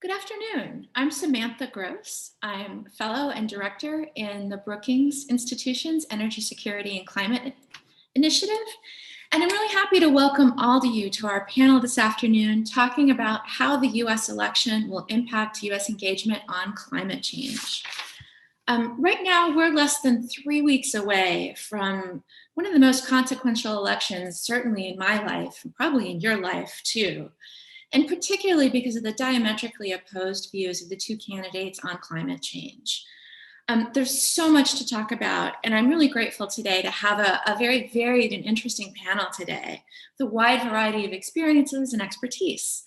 Good afternoon. I'm Samantha Gross. I'm fellow and director in the Brookings Institution's Energy Security and Climate Initiative. And I'm really happy to welcome all of you to our panel this afternoon talking about how the US election will impact US engagement on climate change. Right now, we're less than 3 weeks away from one of the most consequential elections, certainly in my life, and probably in your life too, and particularly because of the diametrically opposed views of the two candidates on climate change. There's so much to talk about, and I'm really grateful today to have a very varied and interesting panel today, with a wide variety of experiences and expertise.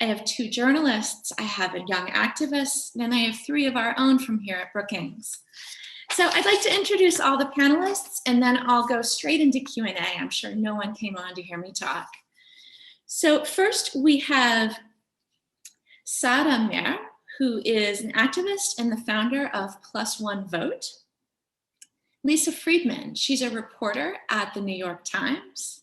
I have 2 journalists, I have a young activist, and I have 3 of our own from here at Brookings. So I'd like to introduce all the panelists, and then I'll go straight into Q&A. I'm sure no one came on to hear me talk. So first we have Sada Mer, who is an activist and the founder of Plus One Vote. Lisa Friedman, she's a reporter at the New York Times.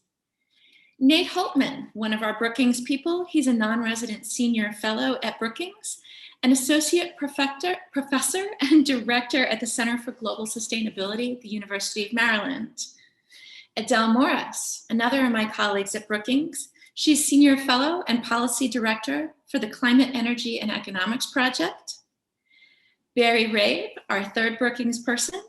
Nate Holtman, one of our Brookings people, he's a non-resident senior fellow at Brookings, an associate professor and director at the Center for Global Sustainability at the University of Maryland. Adele Morris, another of my colleagues at Brookings, she's senior fellow and policy director for the Climate, Energy, and Economics Project. Barry Rabe, our third Brookings person,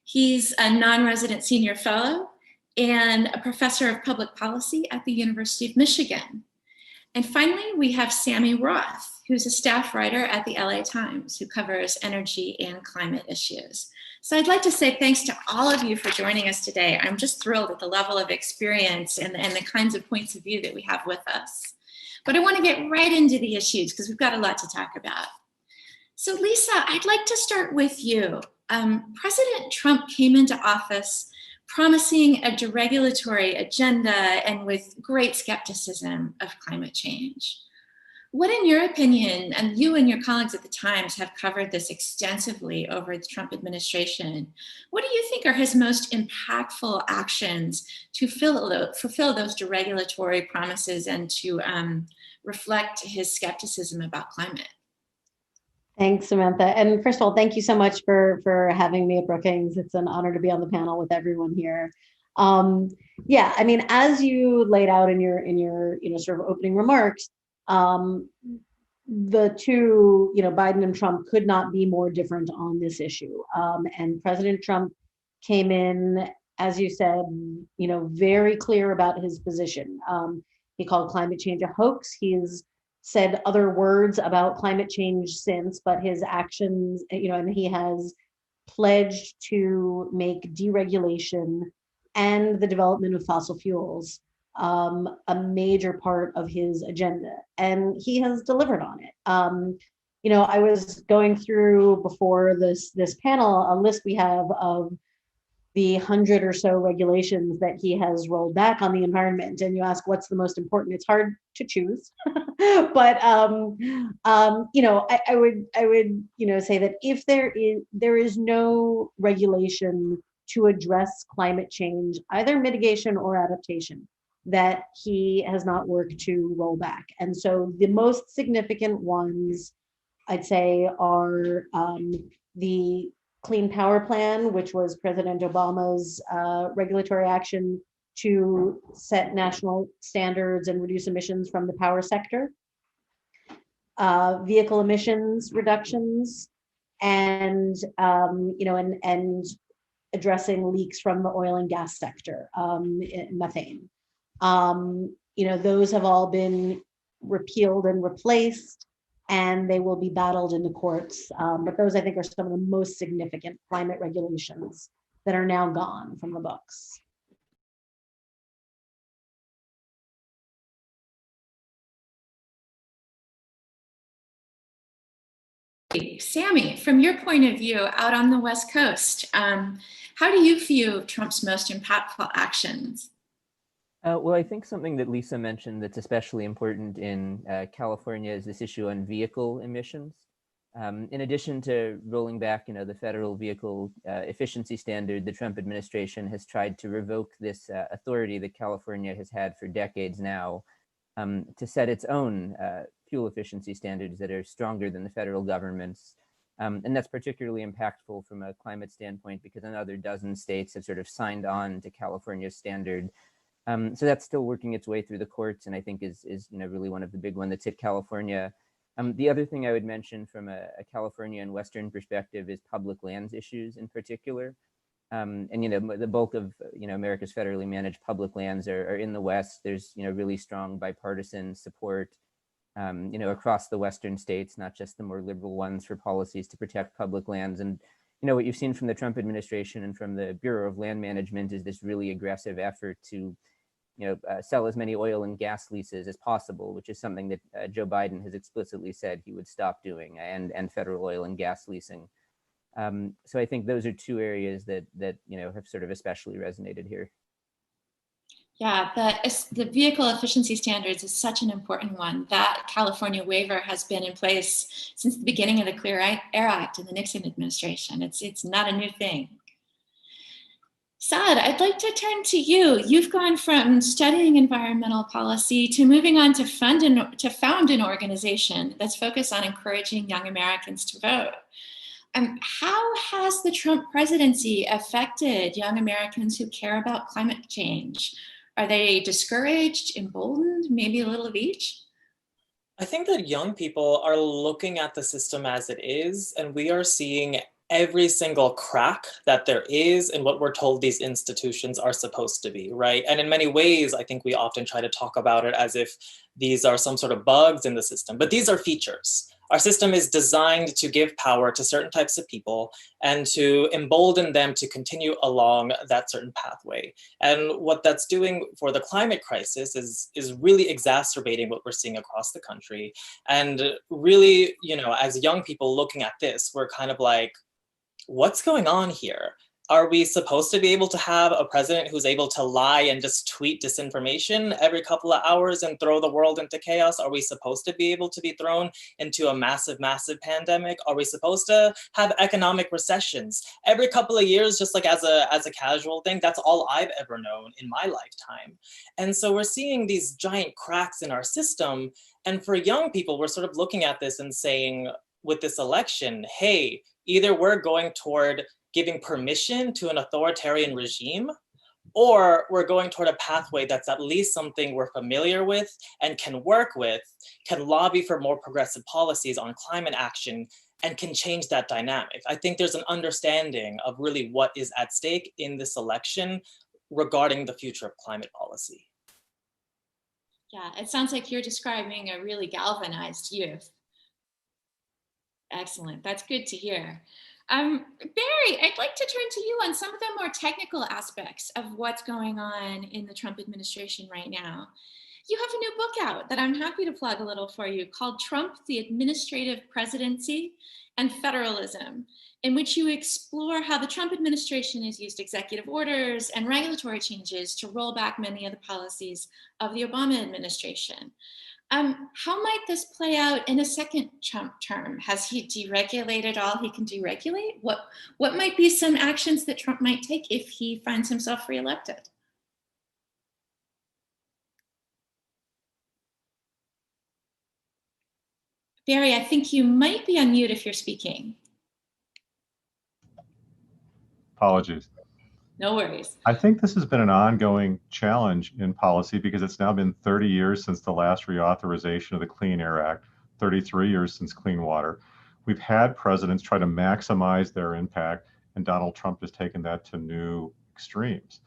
he's a non-resident senior fellow and a professor of public policy at the University of Michigan. And finally, we have Sammy Roth, who's a staff writer at the LA Times, who covers energy and climate issues. So I'd like to say thanks to all of you for joining us today. I'm just thrilled at the level of experience and the kinds of points of view that we have with us. But I want to get right into the issues because we've got a lot to talk about. So Lisa, I'd like to start with you. President Trump came into office promising a deregulatory agenda and with great skepticism of climate change. What, in your opinion, and you and your colleagues at the Times have covered this extensively over the Trump administration, what do you think are his most impactful actions to fulfill those deregulatory promises and to reflect his skepticism about climate? Thanks, Samantha. And first of all, thank you so much for having me at Brookings. It's an honor to be on the panel with everyone here. Yeah, I mean, as you laid out in your sort of opening remarks, the two, Biden and Trump could not be more different on this issue. And President Trump came in, as you said, very clear about his position. He called climate change a hoax. He's said other words about climate change since, but his actions, and he has pledged to make deregulation and the development of fossil fuels a major part of his agenda, and he has delivered on it. I was going through before this panel a list we have of the 100 or so regulations that he has rolled back on the environment, and you ask what's the most important. It's hard to choose, but I would say that if there is no regulation to address climate change, either mitigation or adaptation, that he has not worked to roll back. And so the most significant ones, I'd say, are the Clean Power Plan, which was President Obama's regulatory action to set national standards and reduce emissions from the power sector, vehicle emissions reductions, and addressing leaks from the oil and gas sector, methane. Those have all been repealed and replaced, and they will be battled in the courts. But those, I think, are some of the most significant climate regulations that are now gone from the books. Sammy, from your point of view out on the West Coast, how do you view Trump's most impactful actions? Well, I think something that Lisa mentioned that's especially important in California is this issue on vehicle emissions. In addition to rolling back, the federal vehicle efficiency standard, the Trump administration has tried to revoke this authority that California has had for decades now to set its own fuel efficiency standards that are stronger than the federal government's. And that's particularly impactful from a climate standpoint because another dozen states have sort of signed on to California's standard. So that's still working its way through the courts, and I think is really one of the big ones that's hit California. The other thing I would mention from a California and Western perspective is public lands issues in particular. And the bulk of America's federally managed public lands are in the West. There's really strong bipartisan support across the Western states, not just the more liberal ones, for policies to protect public lands. And what you've seen from the Trump administration and from the Bureau of Land Management is this really aggressive effort to sell as many oil and gas leases as possible, which is something that Joe Biden has explicitly said he would stop doing, and federal oil and gas leasing. So I think those are two areas that have sort of especially resonated here. Yeah, the vehicle efficiency standards is such an important one. That California waiver has been in place since the beginning of the Clean Air Act in the Nixon administration. It's not a new thing. Saad, I'd like to turn to you. You've gone from studying environmental policy to moving on to found an organization that's focused on encouraging young Americans to vote. How has the Trump presidency affected young Americans who care about climate change? Are they discouraged, emboldened, maybe a little of each? I think that young people are looking at the system as it is, and we are seeing every single crack that there is in what we're told these institutions are supposed to be, right? And in many ways, I think we often try to talk about it as if these are some sort of bugs in the system, but these are features. Our system is designed to give power to certain types of people and to embolden them to continue along that certain pathway. And what that's doing for the climate crisis is really exacerbating what we're seeing across the country. And really, as young people looking at this, we're kind of like, what's going on here? Are we supposed to be able to have a president who's able to lie and just tweet disinformation every couple of hours and throw the world into chaos? Are we supposed to be able to be thrown into a massive, massive pandemic? Are we supposed to have economic recessions every couple of years, just like as a casual thing? That's all I've ever known in my lifetime. And so we're seeing these giant cracks in our system. And for young people, we're sort of looking at this and saying, with this election, hey, either we're going toward giving permission to an authoritarian regime, or we're going toward a pathway that's at least something we're familiar with and can work with, can lobby for more progressive policies on climate action, and can change that dynamic. I think there's an understanding of really what is at stake in this election regarding the future of climate policy. Yeah, it sounds like you're describing a really galvanized youth. Excellent, that's good to hear. Barry, I'd like to turn to you on some of the more technical aspects of what's going on in the Trump administration right now. You have a new book out that I'm happy to plug a little for you called Trump, the Administrative Presidency and Federalism, in which you explore how the Trump administration has used executive orders and regulatory changes to roll back many of the policies of the Obama administration. How might this play out in a second Trump term? Has he deregulated all he can deregulate? What might be some actions that Trump might take if he finds himself reelected? Barry, I think you might be on mute if you're speaking. Apologies. No worries. I think this has been an ongoing challenge in policy because it's now been 30 years since the last reauthorization of the Clean Air Act, 33 years since Clean Water. We've had presidents try to maximize their impact, and Donald Trump has taken that to new extremes.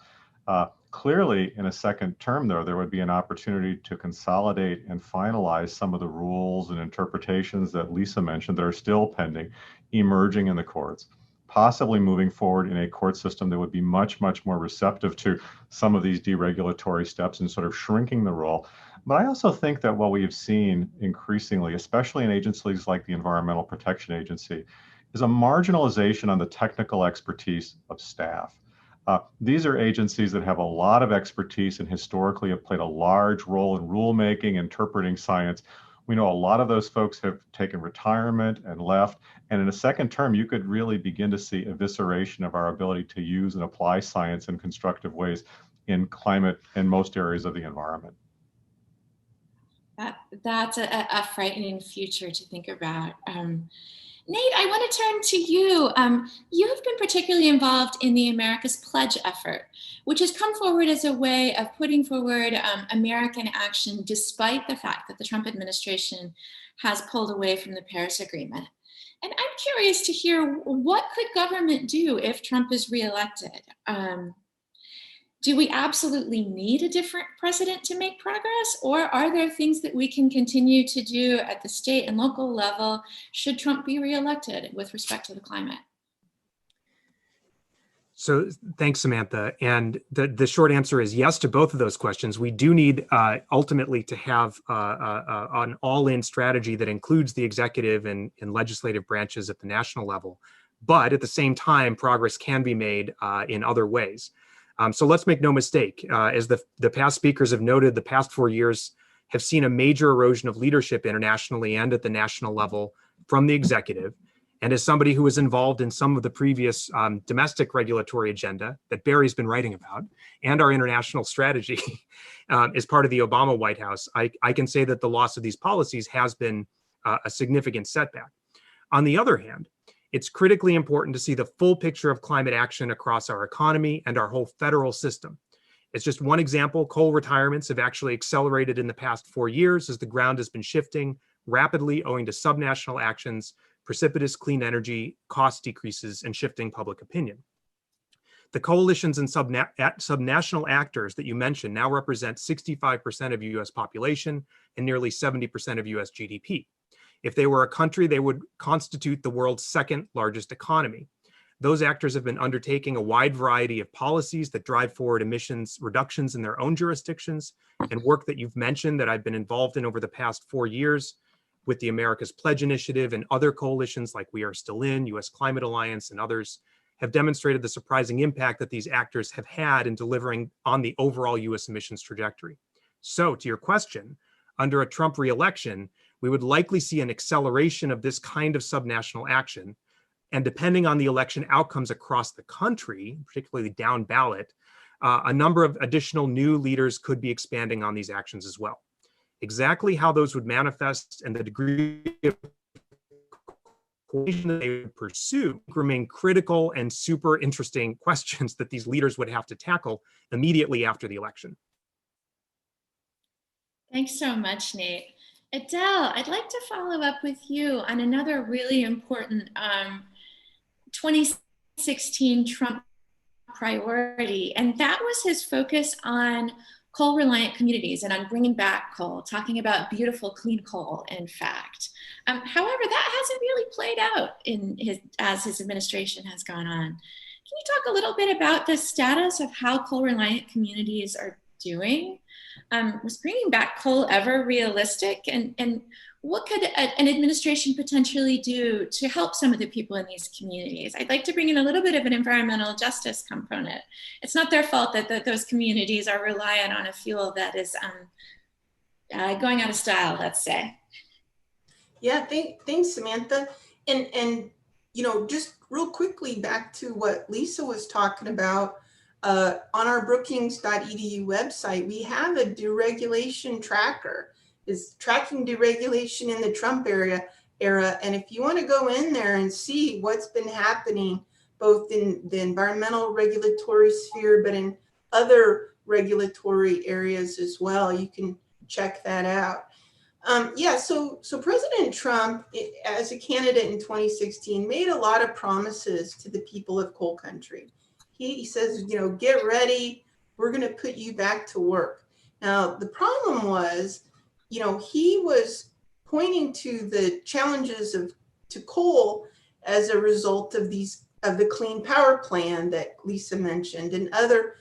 Clearly, in a second term, though, there would be an opportunity to consolidate and finalize some of the rules and interpretations that Lisa mentioned that are still pending, emerging in the courts, possibly moving forward in a court system that would be much, much more receptive to some of these deregulatory steps and sort of shrinking the role. But I also think that what we have seen increasingly, especially in agencies like the Environmental Protection Agency, is a marginalization on the technical expertise of staff. These are agencies that have a lot of expertise and historically have played a large role in rulemaking, interpreting science. We know a lot of those folks have taken retirement and left. And in a second term, you could really begin to see evisceration of our ability to use and apply science in constructive ways in climate and most areas of the environment. That's a frightening future to think about. Nate, I want to turn to you. You have been particularly involved in the America's Pledge effort, which has come forward as a way of putting forward American action despite the fact that the Trump administration has pulled away from the Paris Agreement. And I'm curious to hear, what could government do if Trump is reelected? Do we absolutely need a different president to make progress? Or are there things that we can continue to do at the state and local level should Trump be reelected with respect to the climate? So thanks, Samantha. And the short answer is yes to both of those questions. We do need ultimately to have an all-in strategy that includes the executive and legislative branches at the national level. But at the same time, progress can be made in other ways. So let's make no mistake, as the past speakers have noted, the past 4 years have seen a major erosion of leadership internationally and at the national level from the executive. And as somebody who was involved in some of the previous domestic regulatory agenda that Barry's been writing about and our international strategy as part of the Obama White House, I can say that the loss of these policies has been a significant setback. On the other hand, it's critically important to see the full picture of climate action across our economy and our whole federal system. It's just one example. Coal retirements have actually accelerated in the past 4 years as the ground has been shifting rapidly owing to subnational actions, precipitous clean energy cost decreases, and shifting public opinion. The coalitions and subnational actors that you mentioned now represent 65% of US population and nearly 70% of US GDP. If they were a country, they would constitute the world's second largest economy. Those actors have been undertaking a wide variety of policies that drive forward emissions reductions in their own jurisdictions, and work that you've mentioned that I've been involved in over the past 4 years with the America's Pledge Initiative and other coalitions like We Are Still In, US Climate Alliance, and others have demonstrated the surprising impact that these actors have had in delivering on the overall US emissions trajectory. So to your question, under a Trump re-election, we would likely see an acceleration of this kind of subnational action. And depending on the election outcomes across the country, particularly down ballot, a number of additional new leaders could be expanding on these actions as well. Exactly how those would manifest and the degree of coalition that they would pursue remain critical and super interesting questions that these leaders would have to tackle immediately after the election. Thanks so much, Nate. Adele, I'd like to follow up with you on another really important 2016 Trump priority, and that was his focus on coal-reliant communities and on bringing back coal, talking about beautiful, clean coal, in fact. However, that hasn't really played out as his administration has gone on. Can you talk a little bit about the status of how coal-reliant communities are doing? Was bringing back coal ever realistic? And what could an administration potentially do to help some of the people in these communities? I'd like to bring in a little bit of an environmental justice component. It's not their fault that those communities are reliant on a fuel that is going out of style, let's say. Yeah, thanks, Samantha. And you know, just real quickly back to what Lisa was talking about, on our Brookings.edu website, we have a deregulation tracker. Is tracking deregulation in the Trump era. And if you want to go in there and see what's been happening, both in the environmental regulatory sphere, but in other regulatory areas as well, you can check that out. So President Trump, as a candidate in 2016, made a lot of promises to the people of coal country. He says, you know, get ready, we're going to put you back to work. Now, the problem was, you know, he was pointing to the challenges to coal as a result of the Clean Power Plan that Lisa mentioned and other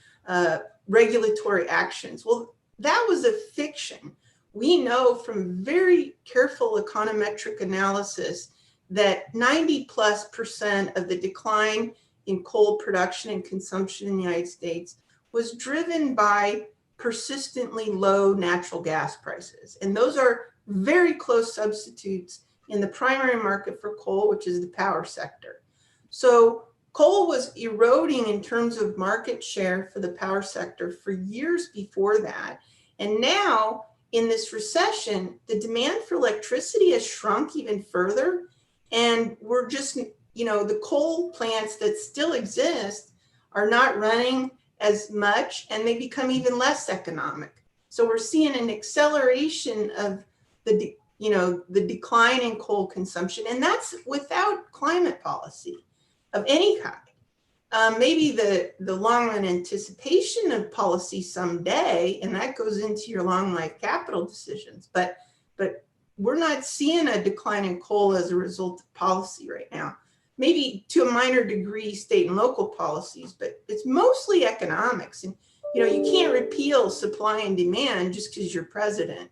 regulatory actions. Well, that was a fiction. We know from very careful econometric analysis that 90+% of the decline in coal production and consumption in the United States was driven by persistently low natural gas prices. And those are very close substitutes in the primary market for coal, which is the power sector. So coal was eroding in terms of market share for the power sector for years before that. And now in this recession, the demand for electricity has shrunk even further. And we're just, the coal plants that still exist are not running as much, and they become even less economic. So we're seeing an acceleration of the decline in coal consumption, and that's without climate policy of any kind. Maybe the long run anticipation of policy someday, and that goes into your long life capital decisions. But we're not seeing a decline in coal as a result of policy right now. Maybe to a minor degree, state and local policies, but it's mostly economics. And you can't repeal supply and demand just because you're president.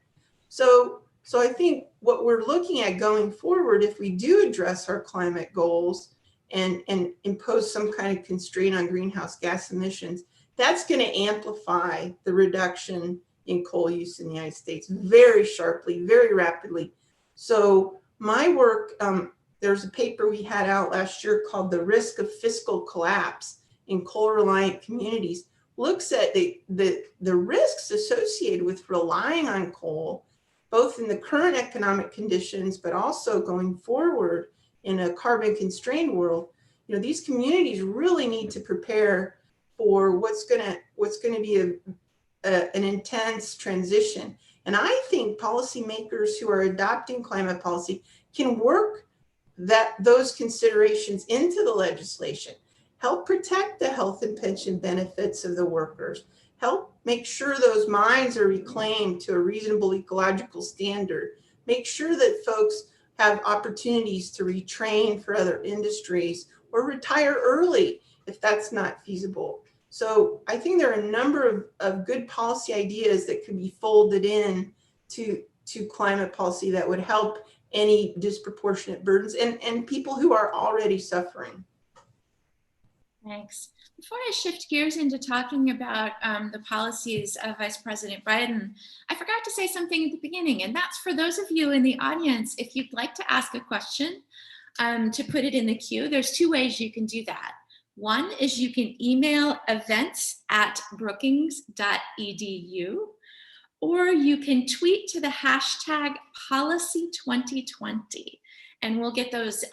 So I think what we're looking at going forward, if we do address our climate goals and impose some kind of constraint on greenhouse gas emissions, that's going to amplify the reduction in coal use in the United States very sharply, very rapidly. So my work, there's a paper we had out last year called The Risk of Fiscal Collapse in Coal-Reliant Communities, looks at the risks associated with relying on coal, both in the current economic conditions, but also going forward in a carbon-constrained world. These communities really need to prepare for what's going to be an intense transition. And I think policymakers who are adopting climate policy can work those considerations into the legislation, help protect the health and pension benefits of the workers, help make sure those mines are reclaimed to a reasonable ecological standard, make sure that folks have opportunities to retrain for other industries or retire early if that's not feasible. So I think there are a number of good policy ideas that could be folded in to climate policy that would help any disproportionate burdens and people who are already suffering. Thanks. Before I shift gears into talking about the policies of Vice President Biden, I forgot to say something at the beginning, and that's for those of you in the audience, if you'd like to ask a question, to put it in the queue, there's two ways you can do that. One is you can email events@brookings.edu, or you can tweet to the hashtag policy2020. And we'll get those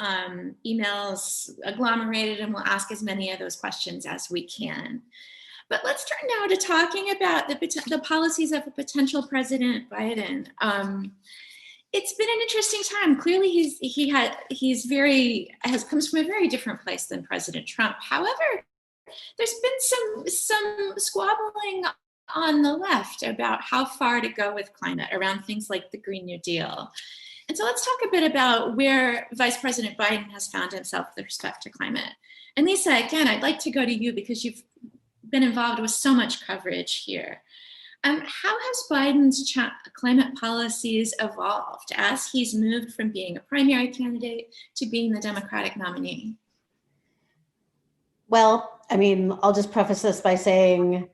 emails agglomerated and we'll ask as many of those questions as we can. But let's turn now to talking about the policies of potential President Biden. It's been an interesting time. Clearly, comes from a very different place than President Trump. However, there's been some squabbling on the left about how far to go with climate around things like the Green New Deal. And so let's talk a bit about where Vice President Biden has found himself with respect to climate. And Lisa, again, I'd like to go to you because you've been involved with so much coverage here. How has Biden's climate policies evolved as he's moved from being a primary candidate to being the Democratic nominee? Well, I'll just preface this by saying,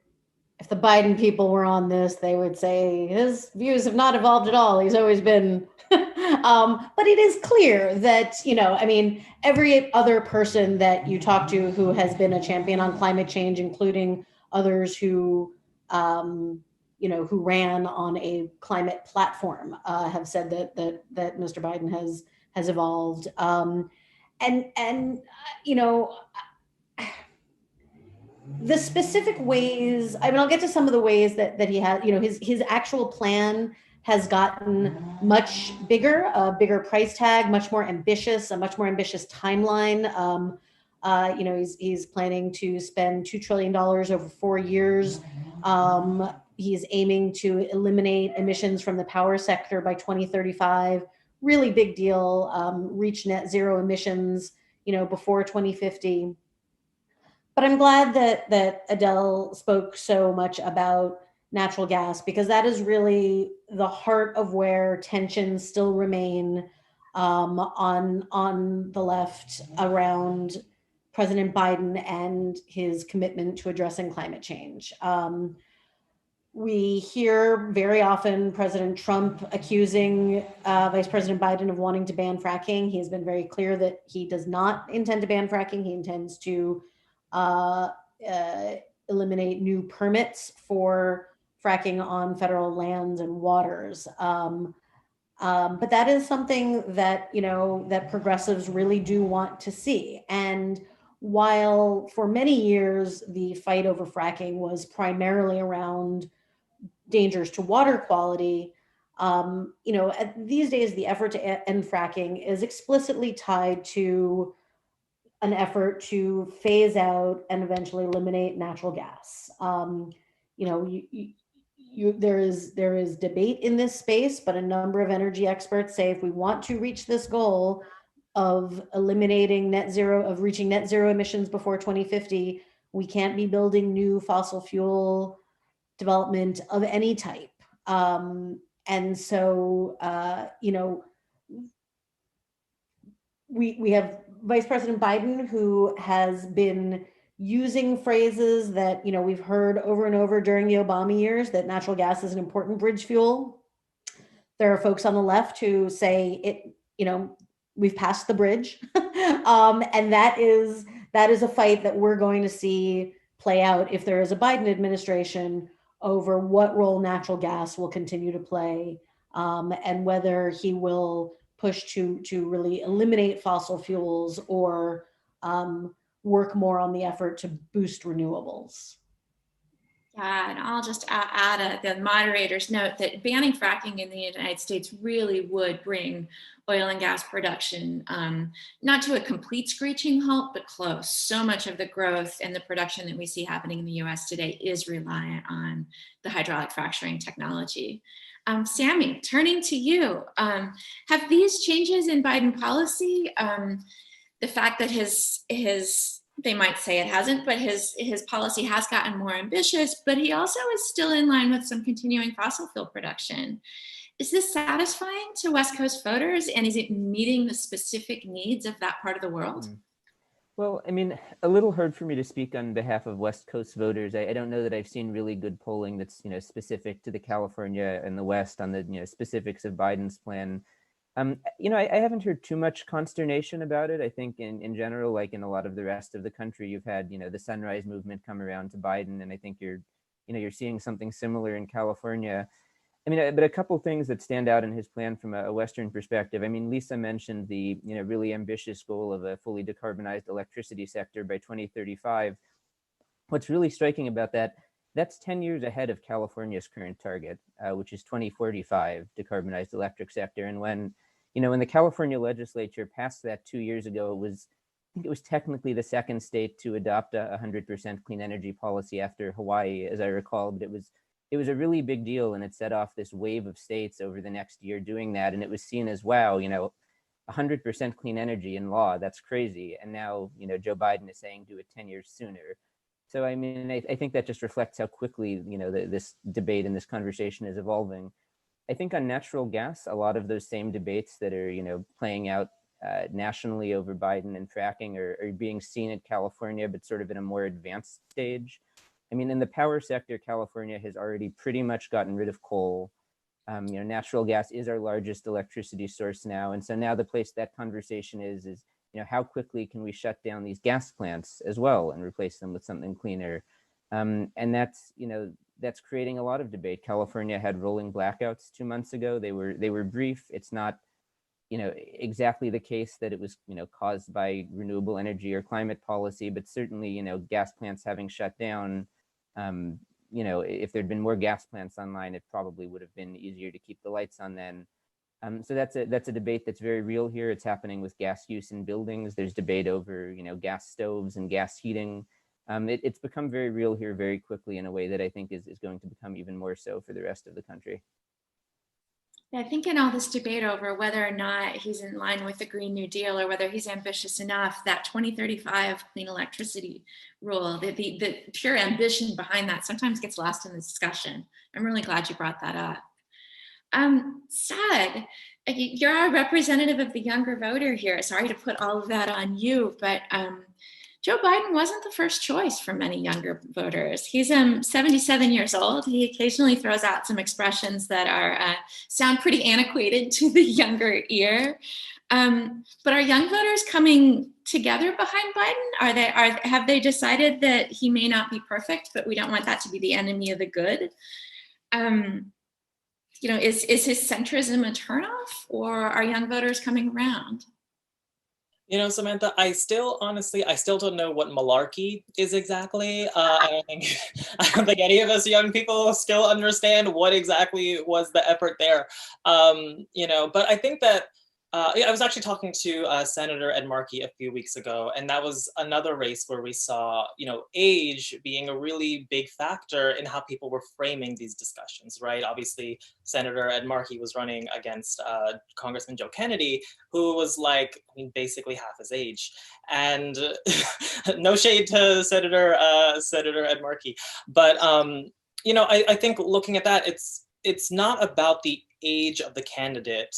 if the Biden people were on this, they would say his views have not evolved at all. He's always been, but it is clear that, every other person that you talk to who has been a champion on climate change, including others who, who ran on a climate platform, have said that Mr. Biden has evolved. The specific ways, I'll get to some of the ways that he has, his actual plan has gotten much bigger, a bigger price tag, much more ambitious, a much more ambitious timeline. He's planning to spend $2 trillion over 4 years. He's aiming to eliminate emissions from the power sector by 2035. Really big deal. Reach net zero emissions, before 2050. But I'm glad that Adele spoke so much about natural gas, because that is really the heart of where tensions still remain on the left around President Biden and his commitment to addressing climate change. We hear very often President Trump accusing Vice President Biden of wanting to ban fracking. He has been very clear that he does not intend to ban fracking. He intends to eliminate new permits for fracking on federal lands and waters. But that is something that, that progressives really do want to see. And while for many years the fight over fracking was primarily around dangers to water quality, these days the effort to end fracking is explicitly tied to an effort to phase out and eventually eliminate natural gas. There is debate in this space, but a number of energy experts say if we want to reach this goal of reaching net zero emissions before 2050, we can't be building new fossil fuel development of any type. And so, we have Vice President Biden, who has been using phrases that, we've heard over and over during the Obama years, that natural gas is an important bridge fuel. There are folks on the left who say we've passed the bridge. And that is a fight that we're going to see play out if there is a Biden administration over what role natural gas will continue to play, and whether he will push to really eliminate fossil fuels or work more on the effort to boost renewables. Yeah, and I'll just add the moderator's note that banning fracking in the United States really would bring oil and gas production not to a complete screeching halt, but close. So much of the growth and the production that we see happening in the US today is reliant on the hydraulic fracturing technology. Sammy, turning to you, have these changes in Biden policy, the fact that his they might say it hasn't, but his policy has gotten more ambitious, but he also is still in line with some continuing fossil fuel production. Is this satisfying to West Coast voters, and is it meeting the specific needs of that part of the world? Well, I mean, a little hard for me to speak on behalf of West Coast voters. I don't know that I've seen really good polling that's, specific to the California and the West on the, specifics of Biden's plan. I haven't heard too much consternation about it. I think in general, like in a lot of the rest of the country, you've had, the Sunrise Movement come around to Biden, and I think you're seeing something similar in California. I mean, but a couple things that stand out in his plan from a Western perspective. I mean, Lisa mentioned the, really ambitious goal of a fully decarbonized electricity sector by 2035. What's really striking about that, that's 10 years ahead of California's current target, which is 2045 decarbonized electric sector. And when the California legislature passed that 2 years ago, I think it was technically the second state to adopt a 100% clean energy policy after Hawaii, as I recall, but it was a really big deal, and it set off this wave of states over the next year doing that. And it was seen as, wow, 100% clean energy in law, that's crazy. And now, Joe Biden is saying do it 10 years sooner. So, I mean, I think that just reflects how quickly, this debate and this conversation is evolving. I think on natural gas, a lot of those same debates that are, playing out nationally over Biden and fracking are being seen in California, but sort of in a more advanced stage. I mean, in the power sector, California has already pretty much gotten rid of coal. Natural gas is our largest electricity source now. And so now the place that conversation is, how quickly can we shut down these gas plants as well and replace them with something cleaner? And that's creating a lot of debate. California had rolling blackouts 2 months ago. They were brief. It's not, exactly the case that it was, caused by renewable energy or climate policy, but certainly, gas plants having shut down, if there'd been more gas plants online, it probably would have been easier to keep the lights on then. So that's a debate that's very real here. It's happening with gas use in buildings. There's debate over, gas stoves and gas heating. It's become very real here very quickly in a way that I think is going to become even more so for the rest of the country. I think in all this debate over whether or not he's in line with the Green New Deal or whether he's ambitious enough, that 2035 clean electricity rule, the pure ambition behind that sometimes gets lost in the discussion. I'm really glad you brought that up. Saad, you're our representative of the younger voter here. Sorry to put all of that on you, but Joe Biden wasn't the first choice for many younger voters. He's 77 years old. He occasionally throws out some expressions that are sound pretty antiquated to the younger ear. But are young voters coming together behind Biden? Have they decided that he may not be perfect, but we don't want that to be the enemy of the good? Is his centrism a turnoff, or are young voters coming around? Samantha, I still don't know what malarkey is exactly. I don't think any of us young people still understand what exactly was the effort there. But I think that I was actually talking to Senator Ed Markey a few weeks ago, and that was another race where we saw, age being a really big factor in how people were framing these discussions, right? Obviously, Senator Ed Markey was running against Congressman Joe Kennedy, who was basically half his age. And no shade to Senator Ed Markey, but I think looking at that, it's not about the age of the candidate.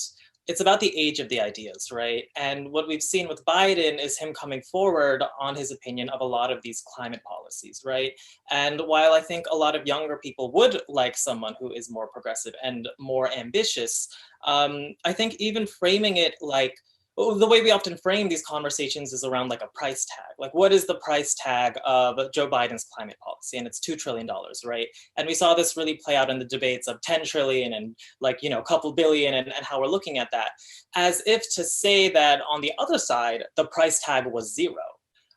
It's about the age of the ideas, right? And what we've seen with Biden is him coming forward on his opinion of a lot of these climate policies, right? And while I think a lot of younger people would like someone who is more progressive and more ambitious, I think even framing it the way we often frame these conversations is around a price tag. What is the price tag of Joe Biden's climate policy? And it's $2 trillion, right? And we saw this really play out in the debates of 10 trillion and a couple billion and how we're looking at that, as if to say that on the other side, the price tag was zero.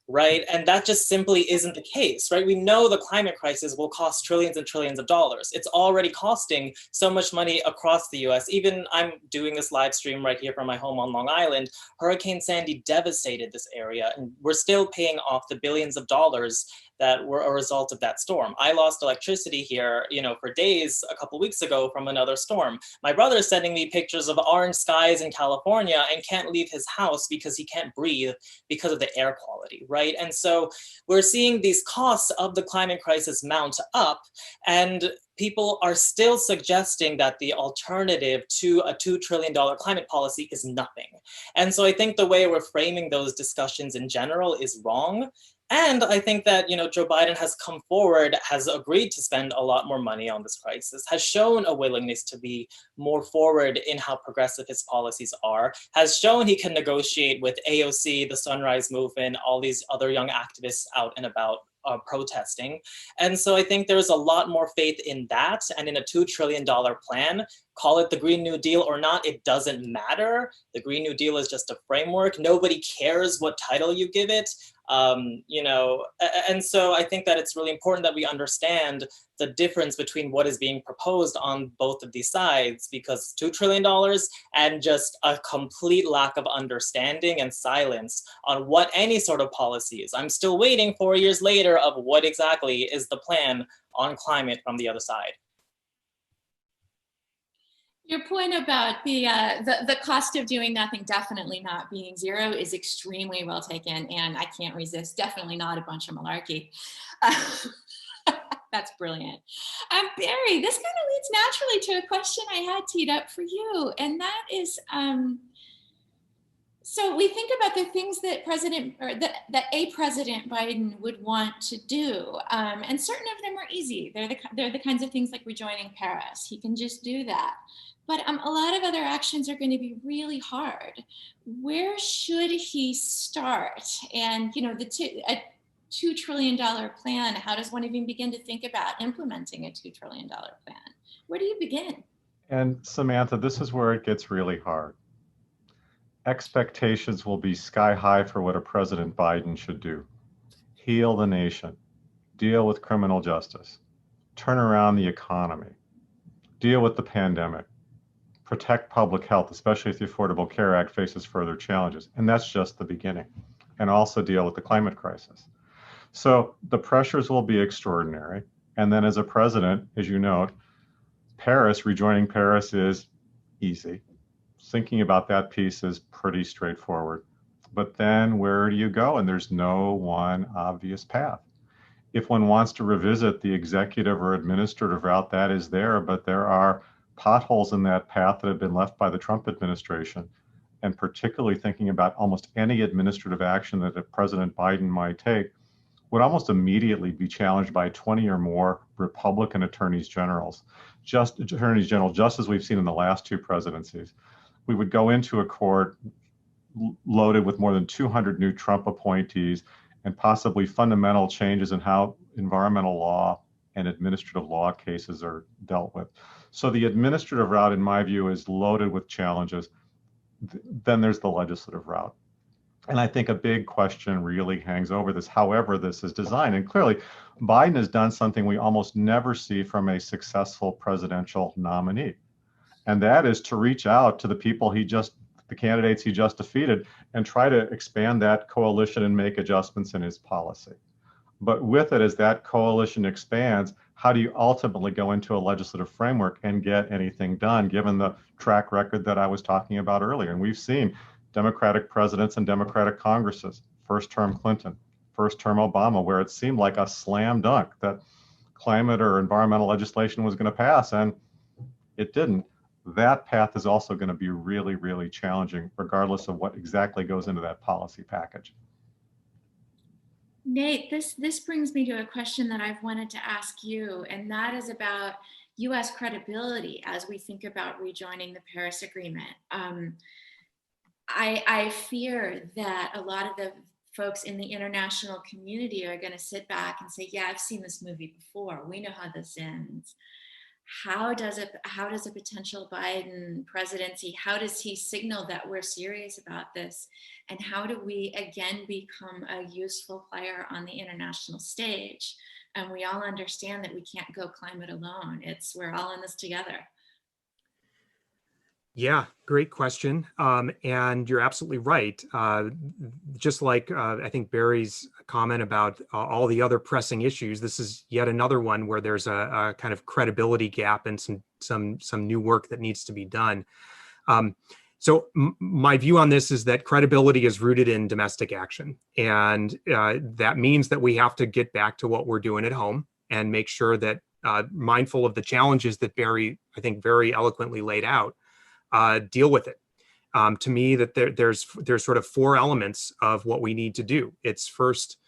Right? And that just simply isn't the case, right? We know the climate crisis will cost trillions and trillions of dollars. It's already costing so much money across the US. Even I'm doing this live stream right here from my home on Long Island. Hurricane Sandy devastated this area, and we're still paying off the billions of dollars that were a result of that storm. I lost electricity here, for days a couple weeks ago from another storm. My brother is sending me pictures of orange skies in California and can't leave his house because he can't breathe because of the air quality, right? And so we're seeing these costs of the climate crisis mount up, and people are still suggesting that the alternative to a $2 trillion climate policy is nothing. And so I think the way we're framing those discussions in general is wrong. And I think that, Joe Biden has come forward, has agreed to spend a lot more money on this crisis, has shown a willingness to be more forward in how progressive his policies are, has shown he can negotiate with AOC, the Sunrise Movement, all these other young activists out and about protesting. And so I think there's a lot more faith in that and in a $2 trillion plan. Call it the Green New Deal or not, it doesn't matter. The Green New Deal is just a framework. Nobody cares what title you give it. And so I think that it's really important that we understand the difference between what is being proposed on both of these sides, because $2 trillion and just a complete lack of understanding and silence on what any sort of policy is. I'm still waiting 4 years later of what exactly is the plan on climate from the other side. Your point about the cost of doing nothing definitely not being zero is extremely well taken, and I can't resist. Definitely not a bunch of malarkey. That's brilliant. Barry, this kind of leads naturally to a question I had teed up for you, and that is, so we think about the things that a President Biden would want to do, and certain of them are easy. They're the kinds of things like rejoining Paris. He can just do that. But a lot of other actions are going to be really hard. Where should he start? And a $2 trillion plan, how does one even begin to think about implementing a $2 trillion plan? Where do you begin? And Samantha, this is where it gets really hard. Expectations will be sky high for what a President Biden should do. Heal the nation, deal with criminal justice, turn around the economy, deal with the pandemic, protect public health, especially if the Affordable Care Act faces further challenges. And that's just the beginning. And also deal with the climate crisis. So the pressures will be extraordinary. And then as a president, as you note, rejoining Paris is easy. Thinking about that piece is pretty straightforward. But then where do you go? And there's no one obvious path. If one wants to revisit the executive or administrative route, that is there, but there are potholes in that path that have been left by the Trump administration, and particularly thinking about almost any administrative action that President Biden might take would almost immediately be challenged by 20 or more Republican attorneys general, just as we've seen in the last two presidencies. We would go into a court loaded with more than 200 new Trump appointees and possibly fundamental changes in how environmental law and administrative law cases are dealt with. So the administrative route, in my view, is loaded with challenges. Then there's the legislative route. And I think a big question really hangs over this, however this is designed. And clearly, Biden has done something we almost never see from a successful presidential nominee. And that is to reach out to the people the candidates he just defeated, and try to expand that coalition and make adjustments in his policy. But with it, as that coalition expands, how do you ultimately go into a legislative framework and get anything done, given the track record that I was talking about earlier? And we've seen Democratic presidents and Democratic Congresses, first term Clinton, first term Obama, where it seemed like a slam dunk that climate or environmental legislation was going to pass, and it didn't. That path is also going to be really, really challenging, regardless of what exactly goes into that policy package. Nate, this brings me to a question that I've wanted to ask you, and that is about U.S. credibility as we think about rejoining the Paris Agreement. I fear that a lot of the folks in the international community are going to sit back and say, yeah, I've seen this movie before. We know how this ends. How does a potential Biden presidency, how does he signal that we're serious about this? And how do we again become a useful player on the international stage? And we all understand that we can't go climate alone. We're all in this together. Yeah, great question. And you're absolutely right. Just like I think Barry's comment about all the other pressing issues, this is yet another one where there's a kind of credibility gap and some new work that needs to be done. So my view on this is that credibility is rooted in domestic action. And that means that we have to get back to what we're doing at home and make sure that mindful of the challenges that Barry, I think, very eloquently laid out, deal with it. To me, that there's sort of four elements of what we need to do. It's first,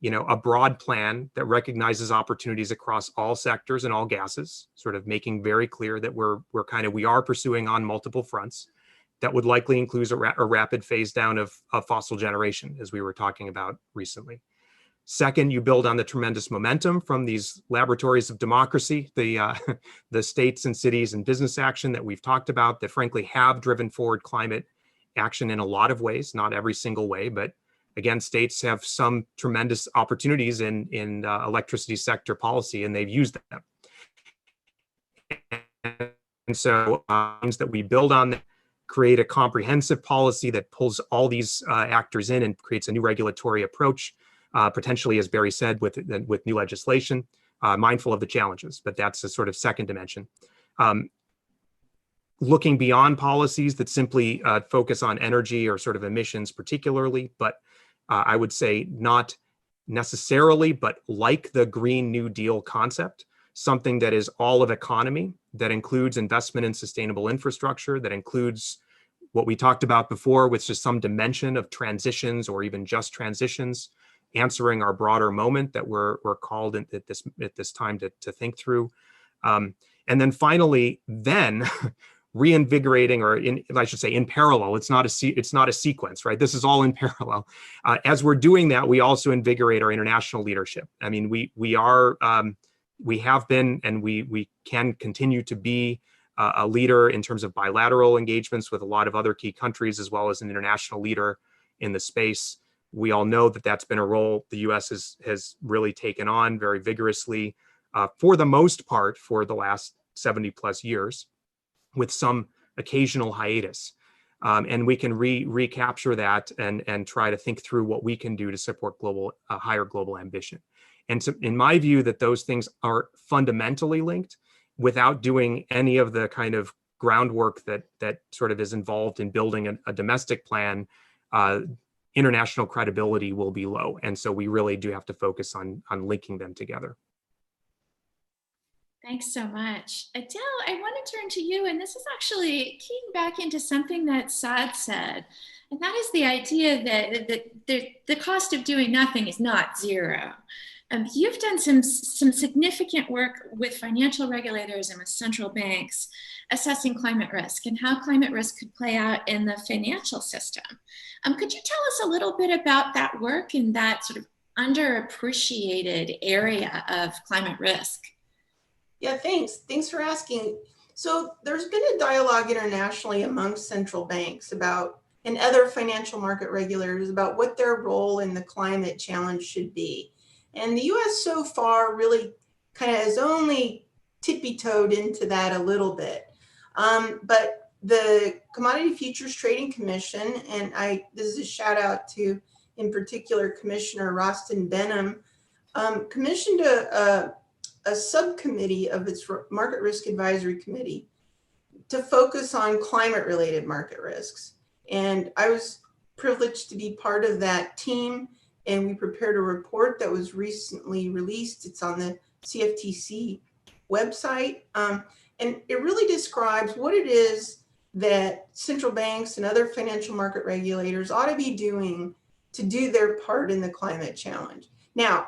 a broad plan that recognizes opportunities across all sectors and all gases, sort of making very clear that we are pursuing on multiple fronts. That would likely include a rapid phase down of fossil generation, as we were talking about recently. Second, you build on the tremendous momentum from these laboratories of democracy, the states and cities and business action that we've talked about that frankly have driven forward climate action in a lot of ways, not every single way, but again, states have some tremendous opportunities in electricity sector policy, and they've used them. And so means that we build on that, create a comprehensive policy that pulls all these actors in and creates a new regulatory approach. Potentially, as Barry said, with new legislation, mindful of the challenges, but that's a sort of second dimension. Looking beyond policies that simply focus on energy or sort of emissions particularly, but I would say not necessarily, but like the Green New Deal concept, something that is all of economy, that includes investment in sustainable infrastructure, that includes what we talked about before, which is some dimension of transitions or even just transitions, answering our broader moment that we're called at this time to think through. And then finally, reinvigorating, or I should say in parallel, it's not a sequence, right? This is all in parallel. As we're doing that, we also invigorate our international leadership. I mean, we have been, and we can continue to be a leader in terms of bilateral engagements with a lot of other key countries, as well as an international leader in the space. We all know that that's been a role the U.S. has really taken on very vigorously, for the most part, for the last 70 plus years, with some occasional hiatus. And we can recapture that and try to think through what we can do to support higher global ambition. And so in my view, that those things are fundamentally linked without doing any of the kind of groundwork that sort of is involved in building a domestic plan. International credibility will be low. And so we really do have to focus on linking them together. Thanks so much. Adele, I want to turn to you, and this is actually keying back into something that Saad said, and that is the idea that the cost of doing nothing is not zero. You've done some significant work with financial regulators and with central banks assessing climate risk and how climate risk could play out in the financial system. Could you tell us a little bit about that work and that sort of underappreciated area of climate risk? Yeah, thanks. Thanks for asking. So there's been a dialogue internationally among central banks about and other financial market regulators about what their role in the climate challenge should be. And the US so far really kind of has only tippy-toed into that a little bit. But the Commodity Futures Trading Commission, and this is a shout out to, in particular, Commissioner Rostin Benham, commissioned a subcommittee of its Market Risk Advisory Committee to focus on climate-related market risks. And I was privileged to be part of that team, and we prepared a report that was recently released. It's on the CFTC website, and it really describes what it is that central banks and other financial market regulators ought to be doing to do their part in the climate challenge. Now,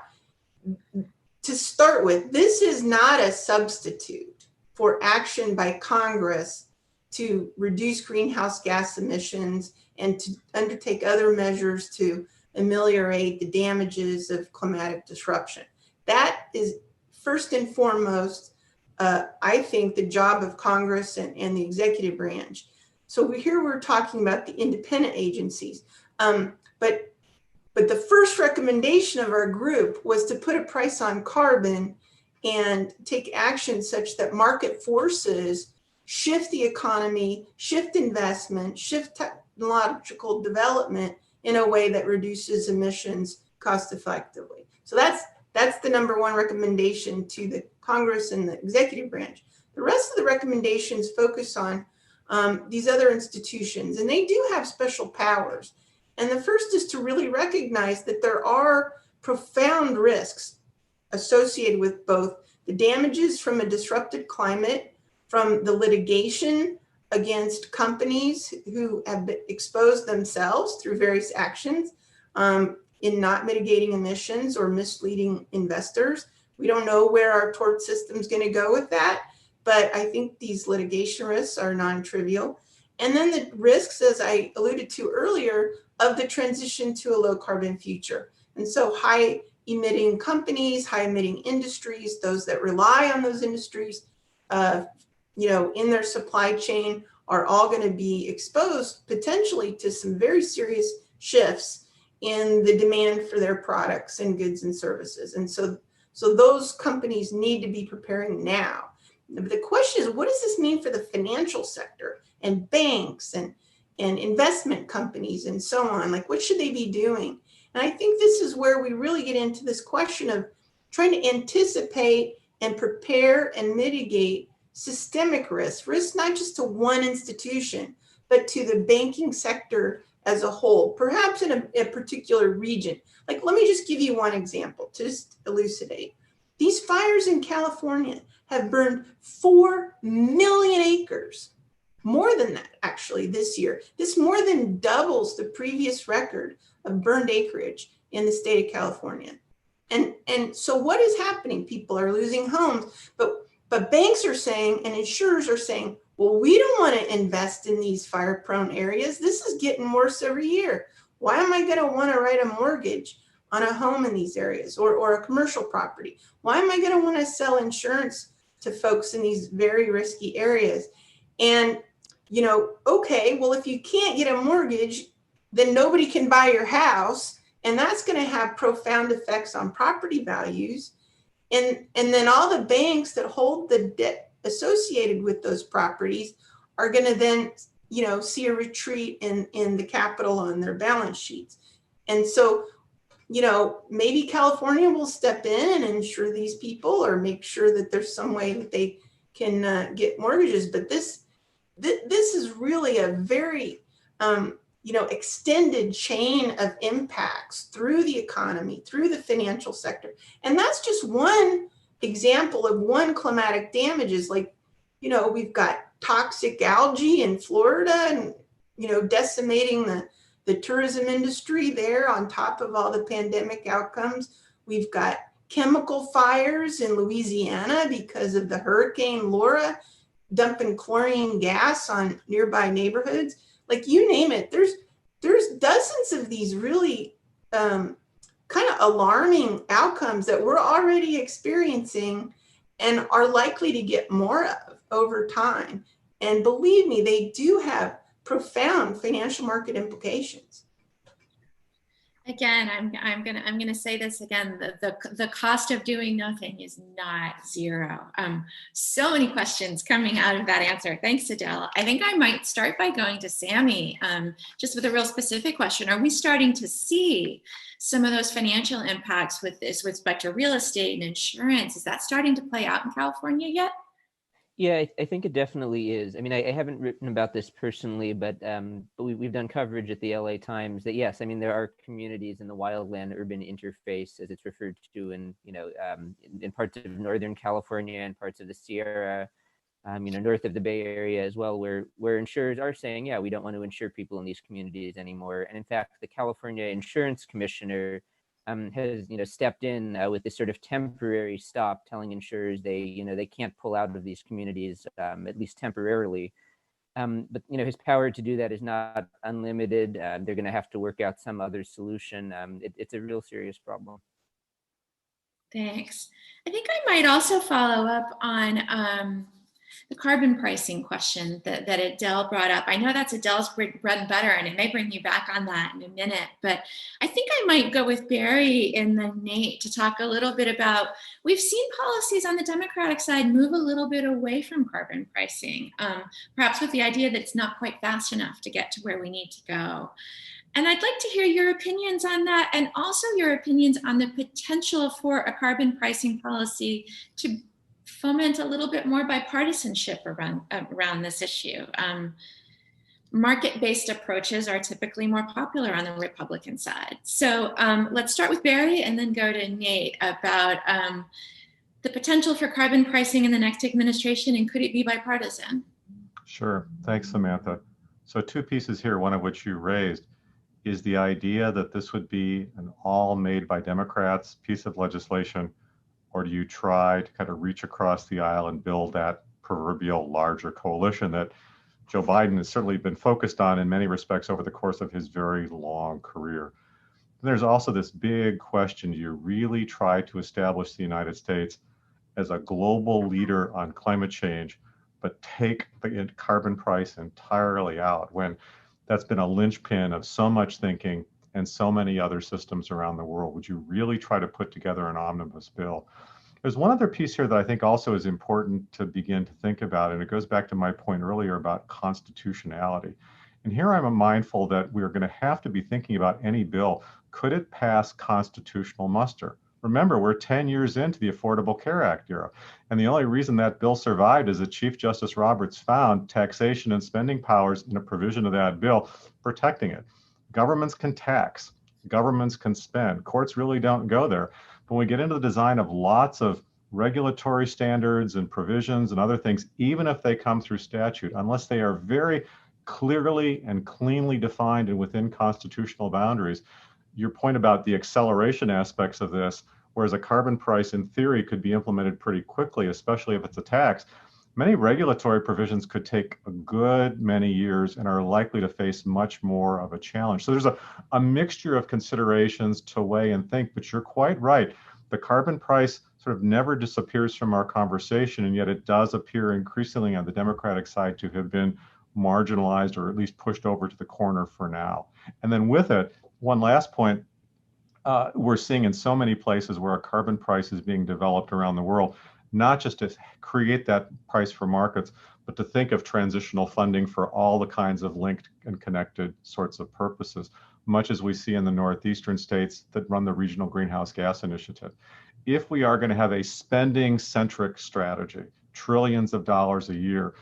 to start with, this is not a substitute for action by Congress to reduce greenhouse gas emissions and to undertake other measures to ameliorate the damages of climatic disruption. That is first and foremost, I think, the job of Congress and the executive branch. So here we're talking about the independent agencies. But the first recommendation of our group was to put a price on carbon and take action such that market forces shift the economy, shift investment, shift technological development in a way that reduces emissions cost effectively. So that's the number one recommendation to the Congress and the executive branch. The rest of the recommendations focus on these other institutions, and they do have special powers. And the first is to really recognize that there are profound risks associated with both the damages from a disrupted climate, from the litigation against companies who have exposed themselves through various actions in not mitigating emissions or misleading investors. We don't know where our tort system is going to go with that, but I think these litigation risks are non-trivial. And then the risks, as I alluded to earlier, of the transition to a low carbon future. And so high emitting companies, high emitting industries, those that rely on those industries, in their supply chain are all going to be exposed potentially to some very serious shifts in the demand for their products and goods and services. And so those companies need to be preparing now. But the question is, what does this mean for the financial sector and banks and investment companies and so on? Like, what should they be doing? And I think this is where we really get into this question of trying to anticipate and prepare and mitigate systemic risk not just to one institution, but to the banking sector as a whole, perhaps in a particular region. Like, let me just give you one example to just elucidate. These fires in California have burned 4 million acres. More than that, actually, this year. This more than doubles the previous record of burned acreage in the state of California. And so what is happening? People are losing homes, but banks are saying and insurers are saying, well, we don't want to invest in these fire-prone areas. This is getting worse every year. Why am I going to want to write a mortgage on a home in these areas or a commercial property? Why am I going to want to sell insurance to folks in these very risky areas? And okay, well, if you can't get a mortgage, then nobody can buy your house. And that's going to have profound effects on property values. And then all the banks that hold the debt associated with those properties are going to then, see a retreat in the capital on their balance sheets. And so, maybe California will step in and insure these people or make sure that there's some way that they can get mortgages. But this is really a very, extended chain of impacts through the economy, through the financial sector. And that's just one example of one climatic damages. Like, we've got toxic algae in Florida and, decimating the tourism industry there on top of all the pandemic outcomes. We've got chemical fires in Louisiana because of the Hurricane Laura dumping chlorine gas on nearby neighborhoods. Like, you name it, there's dozens of these really kind of alarming outcomes that we're already experiencing. and are likely to get more of over time. And believe me, they do have profound financial market implications. Again, I'm gonna say this again. The cost of doing nothing is not zero. So many questions coming out of that answer. Thanks, Adele. I think I might start by going to Sammy, just with a real specific question. Are we starting to see some of those financial impacts with respect to real estate and insurance? Is that starting to play out in California yet? Yeah, I think it definitely is. I mean, I haven't written about this personally, but we've done coverage at the LA Times that yes, I mean, there are communities in the wildland urban interface, as it's referred to, in in parts of Northern California and parts of the Sierra, north of the Bay Area as well, where insurers are saying, yeah, we don't want to insure people in these communities anymore. And in fact, the California Insurance Commissioner has stepped in with this sort of temporary stop, telling insurers they can't pull out of these communities, at least temporarily. But his power to do that is not unlimited. They're going to have to work out some other solution. It's a real serious problem. Thanks. I think I might also follow up on the carbon pricing question that Adele brought up. I know that's Adele's bread and butter, and it may bring you back on that in a minute, but I think I might go with Barry and then Nate to talk a little bit about, we've seen policies on the Democratic side move a little bit away from carbon pricing, perhaps with the idea that it's not quite fast enough to get to where we need to go. And I'd like to hear your opinions on that, and also your opinions on the potential for a carbon pricing policy to foment a little bit more bipartisanship around this issue. Market-based approaches are typically more popular on the Republican side. So let's start with Barry and then go to Nate about the potential for carbon pricing in the next administration, and could it be bipartisan? Sure. Thanks, Samantha. So two pieces here, one of which you raised, is the idea that this would be an all made by Democrats piece of legislation, or do you try to kind of reach across the aisle and build that proverbial larger coalition that Joe Biden has certainly been focused on in many respects over the course of his very long career? And there's also this big question: do you really try to establish the United States as a global leader on climate change, but take the carbon price entirely out, when that's been a linchpin of so much thinking and so many other systems around the world? Would you really try to put together an omnibus bill? There's one other piece here that I think also is important to begin to think about, and it goes back to my point earlier about constitutionality. And here I'm mindful that we're going to have to be thinking about any bill. Could it pass constitutional muster? Remember, we're 10 years into the Affordable Care Act era, and the only reason that bill survived is that Chief Justice Roberts found taxation and spending powers in a provision of that bill protecting it. Governments can tax, governments can spend. Courts really don't go there. But when we get into the design of lots of regulatory standards and provisions and other things, even if they come through statute, unless they are very clearly and cleanly defined and within constitutional boundaries, your point about the acceleration aspects of this, whereas a carbon price in theory could be implemented pretty quickly, especially if it's a tax, many regulatory provisions could take a good many years and are likely to face much more of a challenge. So there's a mixture of considerations to weigh and think, but you're quite right. The carbon price sort of never disappears from our conversation, and yet it does appear increasingly on the Democratic side to have been marginalized or at least pushed over to the corner for now. And then with it, one last point, we're seeing in so many places where a carbon price is being developed around the world, not just to create that price for markets, but to think of transitional funding for all the kinds of linked and connected sorts of purposes, much as we see in the northeastern states that run the Regional Greenhouse Gas Initiative. If we are going to have a spending-centric strategy, trillions of dollars a year,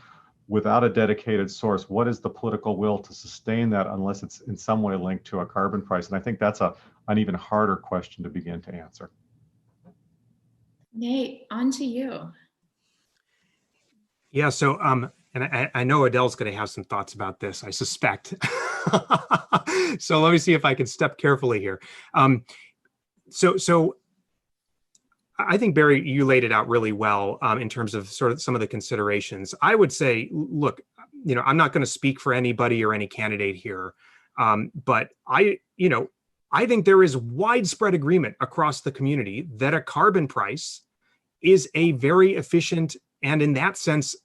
without a dedicated source, what is the political will to sustain that unless it's in some way linked to a carbon price? And I think that's an even harder question to begin to answer. Nate, on to you. Yeah, so and I know Adele's going to have some thoughts about this, I suspect. So let me see if I can step carefully here. So I think, Barry, you laid it out really well in terms of sort of some of the considerations. I would say, look, I'm not going to speak for anybody or any candidate here, but I think there is widespread agreement across the community that a carbon price is a very efficient and, in that sense,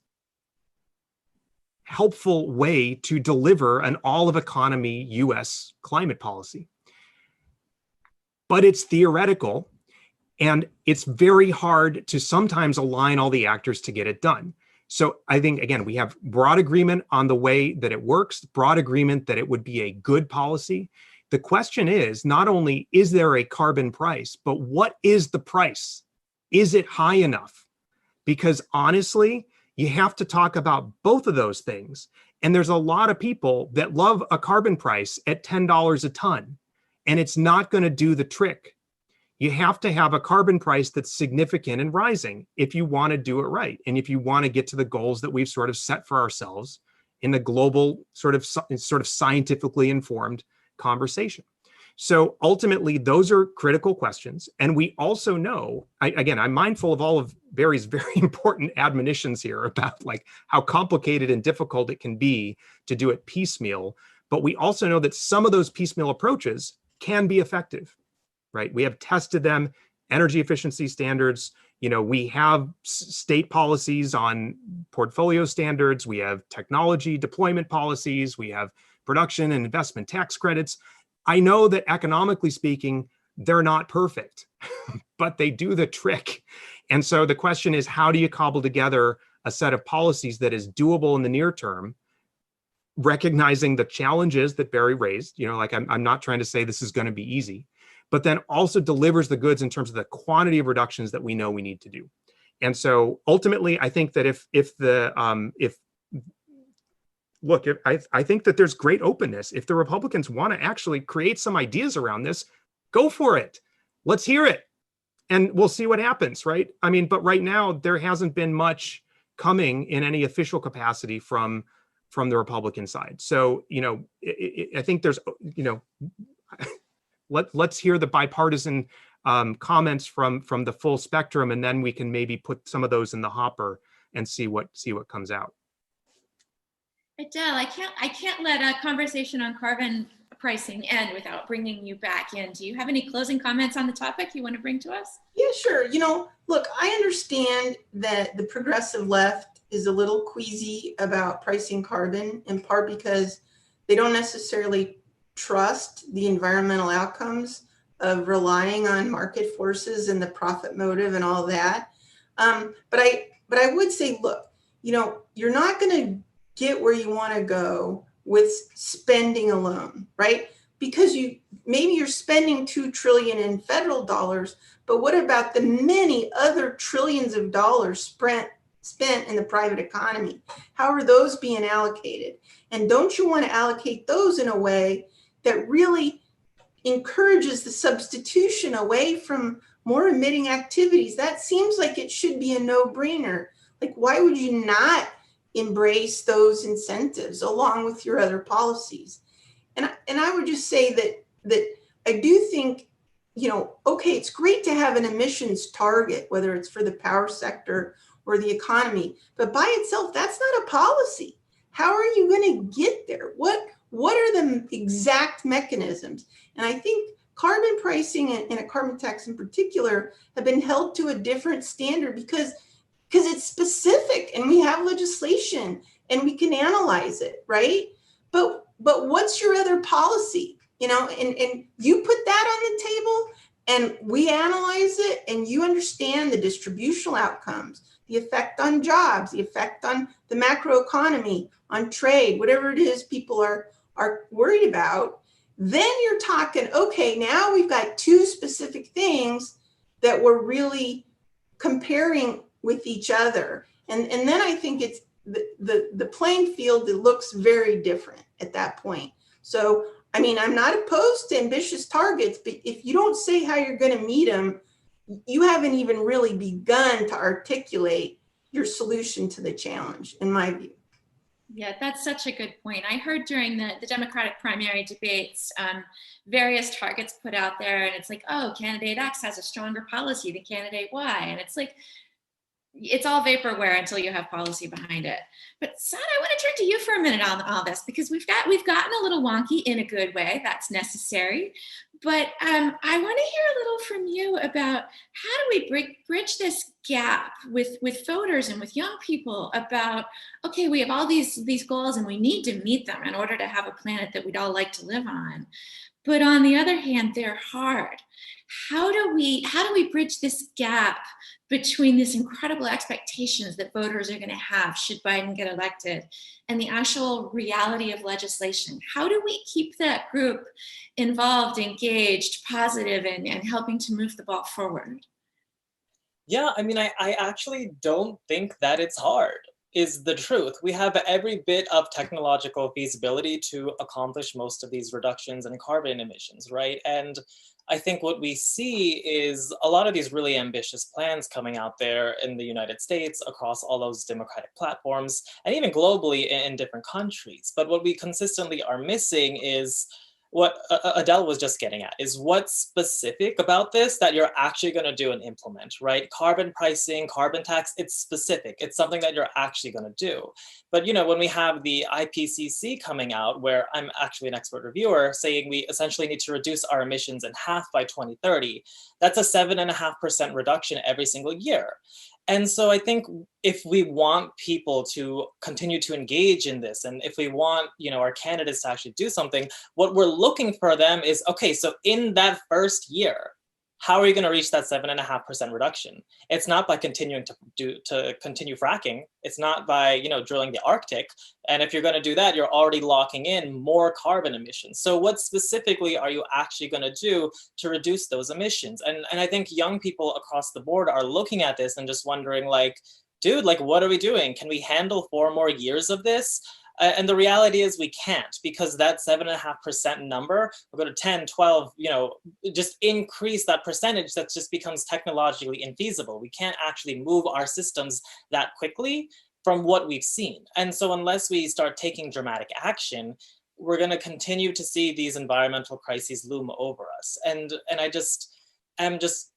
helpful way to deliver an all-of-economy U.S. climate policy. But it's theoretical, and it's very hard to sometimes align all the actors to get it done. So I think, again, we have broad agreement on the way that it works, broad agreement that it would be a good policy. The question is, not only is there a carbon price, but what is the price? Is it high enough? Because honestly, you have to talk about both of those things. And there's a lot of people that love a carbon price at $10 a ton, and it's not going to do the trick. You have to have a carbon price that's significant and rising if you want to do it right. And if you want to get to the goals that we've sort of set for ourselves in the global sort of scientifically informed conversation. So ultimately, those are critical questions. And we also know, I'm mindful of all of Barry's very important admonitions here about like how complicated and difficult it can be to do it piecemeal. But we also know that some of those piecemeal approaches can be effective, right? We have tested them, energy efficiency standards. We have state policies on portfolio standards. We have technology deployment policies. We have production and investment tax credits. I know that economically speaking, they're not perfect, but they do the trick. And so the question is, how do you cobble together a set of policies that is doable in the near term, recognizing the challenges that Barry raised? I'm not trying to say this is going to be easy, but then also delivers the goods in terms of the quantity of reductions that we know we need to do. And so ultimately, I think that I think that there's great openness. If the Republicans want to actually create some ideas around this, go for it. Let's hear it. And we'll see what happens, right? But right now, there hasn't been much coming in any official capacity from the Republican side. So, I think there's, let's hear the bipartisan comments from the full spectrum, and then we can maybe put some of those in the hopper and see what comes out. Adele, I can't let a conversation on carbon pricing end without bringing you back in. Do you have any closing comments on the topic you want to bring to us? Yeah, sure. Look, I understand that the progressive left is a little queasy about pricing carbon, in part because they don't necessarily trust the environmental outcomes of relying on market forces and the profit motive and all that. But I would say, look, you're not going to get where you want to go with spending alone, right? Because maybe you're spending $2 trillion in federal dollars, but what about the many other trillions of dollars spent in the private economy? How are those being allocated? And don't you want to allocate those in a way that really encourages the substitution away from more emitting activities? That seems like it should be a no-brainer. Like, why would you not embrace those incentives along with your other policies? And I would just say that I do think, okay, it's great to have an emissions target, whether it's for the power sector or the economy, but by itself, that's not a policy. How are you going to get there? What are the exact mechanisms? And I think carbon pricing and a carbon tax in particular have been held to a different standard because it's specific and we have legislation and we can analyze it, right? But what's your other policy? And you put that on the table and we analyze it and you understand the distributional outcomes, the effect on jobs, the effect on the macroeconomy, on trade, whatever it is people are worried about. Then you're talking, okay, now we've got two specific things that we're really comparing with each other. And then I think it's the playing field that looks very different at that point. So, I'm not opposed to ambitious targets, but if you don't say how you're going to meet them, you haven't even really begun to articulate your solution to the challenge, in my view. Yeah, that's such a good point. I heard during the Democratic primary debates, various targets put out there, and it's like, oh, candidate X has a stronger policy than candidate Y. And it's like, it's all vaporware until you have policy behind it. But Sada, I want to turn to you for a minute on all this, because we've gotten a little wonky in a good way. That's necessary. But I want to hear a little from you about how do we bridge this gap with voters and with young people about, okay, we have all these goals and we need to meet them in order to have a planet that we'd all like to live on. But on the other hand, they're hard. How do we bridge this gap between these incredible expectations that voters are going to have should Biden get elected and the actual reality of legislation? How do we keep that group involved, engaged, positive, and helping to move the ball forward? Yeah, I mean, I actually don't think that it's hard, is the truth. We have every bit of technological feasibility to accomplish most of these reductions in carbon emissions, right? And I think what we see is a lot of these really ambitious plans coming out there in the United States across all those democratic platforms and even globally in different countries. But what we consistently are missing is what Adele was just getting at, is what's specific about this that you're actually going to do and implement, right? Carbon pricing, carbon tax, it's specific. It's something that you're actually going to do. But when we have the IPCC coming out, where I'm actually an expert reviewer, saying we essentially need to reduce our emissions in half by 2030, that's a 7.5% reduction every single year. And so I think if we want people to continue to engage in this, and if we want, our candidates to actually do something, what we're looking for them is, okay, so in that first year, how are you going to reach that 7.5% reduction? It's not by continuing to continue fracking. It's not by, drilling the Arctic. And if you're going to do that, you're already locking in more carbon emissions. So what specifically are you actually going to do to reduce those emissions? And I think young people across the board are looking at this and just wondering, like, dude, like, what are we doing? Can we handle 4 more years of this? And the reality is we can't, because that 7.5% number will go to 10, 12, just increase that percentage. That just becomes technologically infeasible. We can't actually move our systems that quickly from what we've seen. And so unless we start taking dramatic action, we're going to continue to see these environmental crises loom over us. And I just am just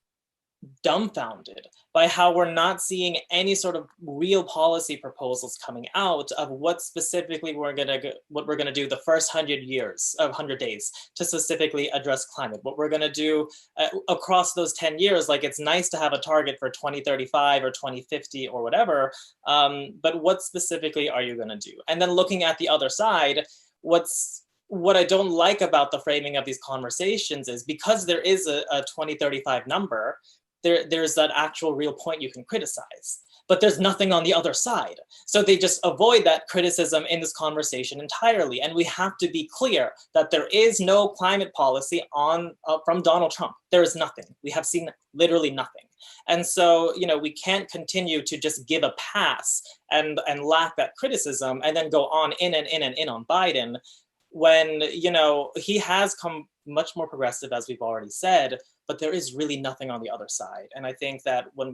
dumbfounded by how we're not seeing any sort of real policy proposals coming out of what specifically we're going to do the first 100 days to specifically address climate, what we're going to do across those 10 years. Like, it's nice to have a target for 2035 or 2050 or whatever, but what specifically are you going to do? And then looking at the other side, what I don't like about the framing of these conversations is, because there is a 2035 number, there's that actual real point you can criticize, but there's nothing on the other side. So they just avoid that criticism in this conversation entirely. And we have to be clear that there is no climate policy from Donald Trump. There is nothing. We have seen literally nothing. And so, we can't continue to just give a pass and lack that criticism and then go on in on Biden, when, he has come much more progressive, as we've already said, but there is really nothing on the other side. And I think that when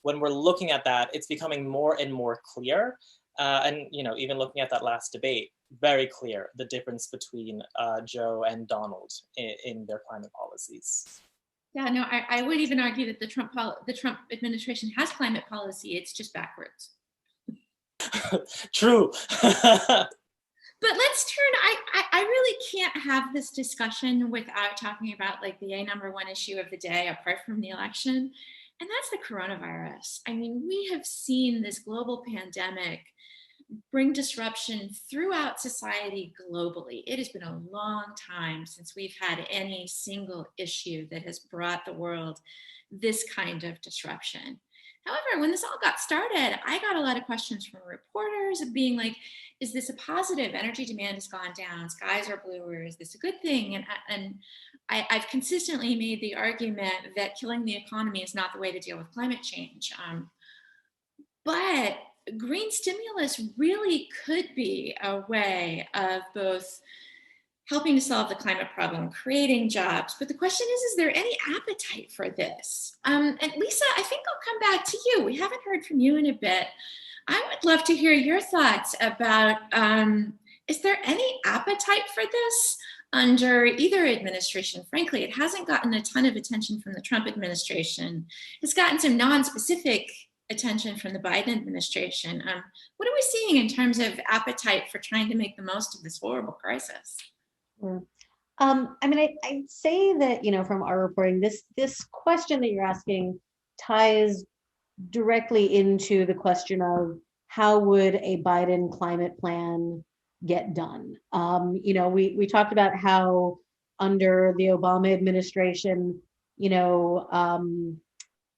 we're looking at that, it's becoming more and more clear. And, even looking at that last debate, very clear the difference between Joe and Donald in their climate policies. Yeah, no, I would even argue that the Trump administration has climate policy. It's just backwards. True. But let's turn, I really can't have this discussion without talking about, like, the #1 issue of the day, apart from the election, and that's the coronavirus. I mean, we have seen this global pandemic bring disruption throughout society globally. It has been a long time since we've had any single issue that has brought the world this kind of disruption. However, when this all got started, I got a lot of questions from reporters of being like, is this a positive? Energy demand has gone down, skies are bluer, is this a good thing? And I've consistently made the argument that killing the economy is not the way to deal with climate change. But green stimulus really could be a way of both helping to solve the climate problem, creating jobs. But the question is there any appetite for this? And Lisa, I think I'll come back to you. We haven't heard from you in a bit. I would love to hear your thoughts about, is there any appetite for this under either administration? Frankly, it hasn't gotten a ton of attention from the Trump administration. It's gotten some non-specific attention from the Biden administration. What are we seeing in terms of appetite for trying to make the most of this horrible crisis? I mean, I'd say that, from our reporting, this question that you're asking ties directly into the question of how would a Biden climate plan get done. We talked about how under the Obama administration, I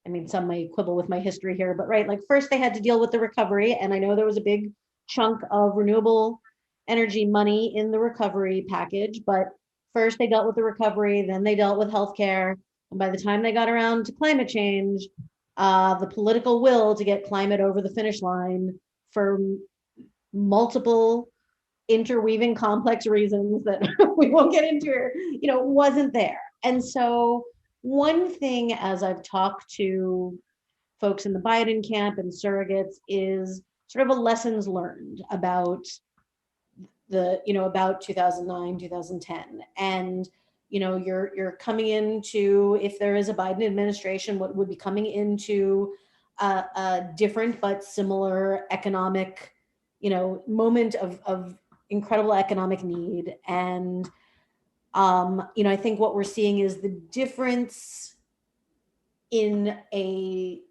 mean, some may quibble with my history here, but right, like first they had to deal with the recovery, and I know there was a big chunk of renewable energy money in the recovery package, but first they dealt with the recovery, then they dealt with healthcare, and by the time they got around to climate change, the political will to get climate over the finish line for multiple interweaving complex reasons that we won't get into here, wasn't there. And so one thing, as I've talked to folks in the Biden camp and surrogates, is sort of a lessons learned about about 2009, 2010. And, you're coming into, if there is a Biden administration, what would be coming into a different but similar economic, moment of incredible economic need. And, I think what we're seeing is the difference in the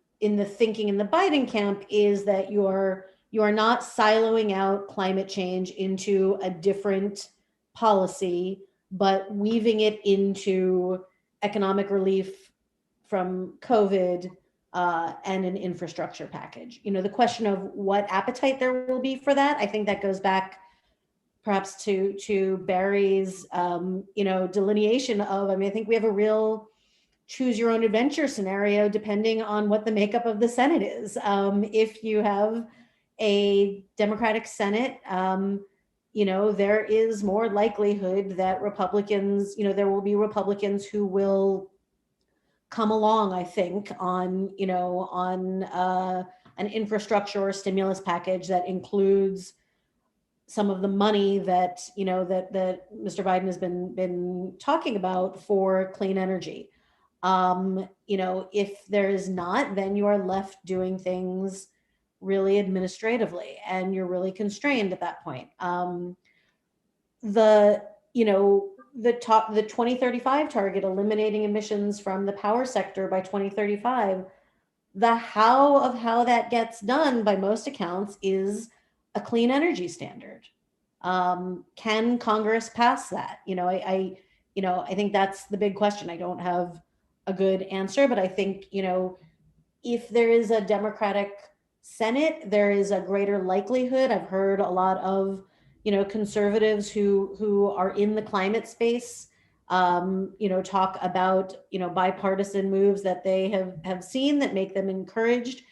thinking in the Biden camp is that you are not siloing out climate change into a different policy, but weaving it into economic relief from COVID and an infrastructure package. The question of what appetite there will be for that, I think that goes back perhaps to Barry's delineation of, I think we have a real choose your own adventure scenario depending on what the makeup of the Senate is. If you have a Democratic Senate, there is more likelihood that Republicans, there will be Republicans who will come along, I think, on an infrastructure or stimulus package that includes some of the money that that Mr. Biden has been talking about for clean energy. If there is not, then you are left doing things really administratively, and you're really constrained at that point. The 2035 target, eliminating emissions from the power sector by 2035, the how that gets done by most accounts is a clean energy standard. Can Congress pass that? I think that's the big question. I don't have a good answer, but I think, if there is a Democratic Senate, there is a greater likelihood. I've heard a lot of, conservatives who are in the climate space, talk about, bipartisan moves that they have seen that make them encouraged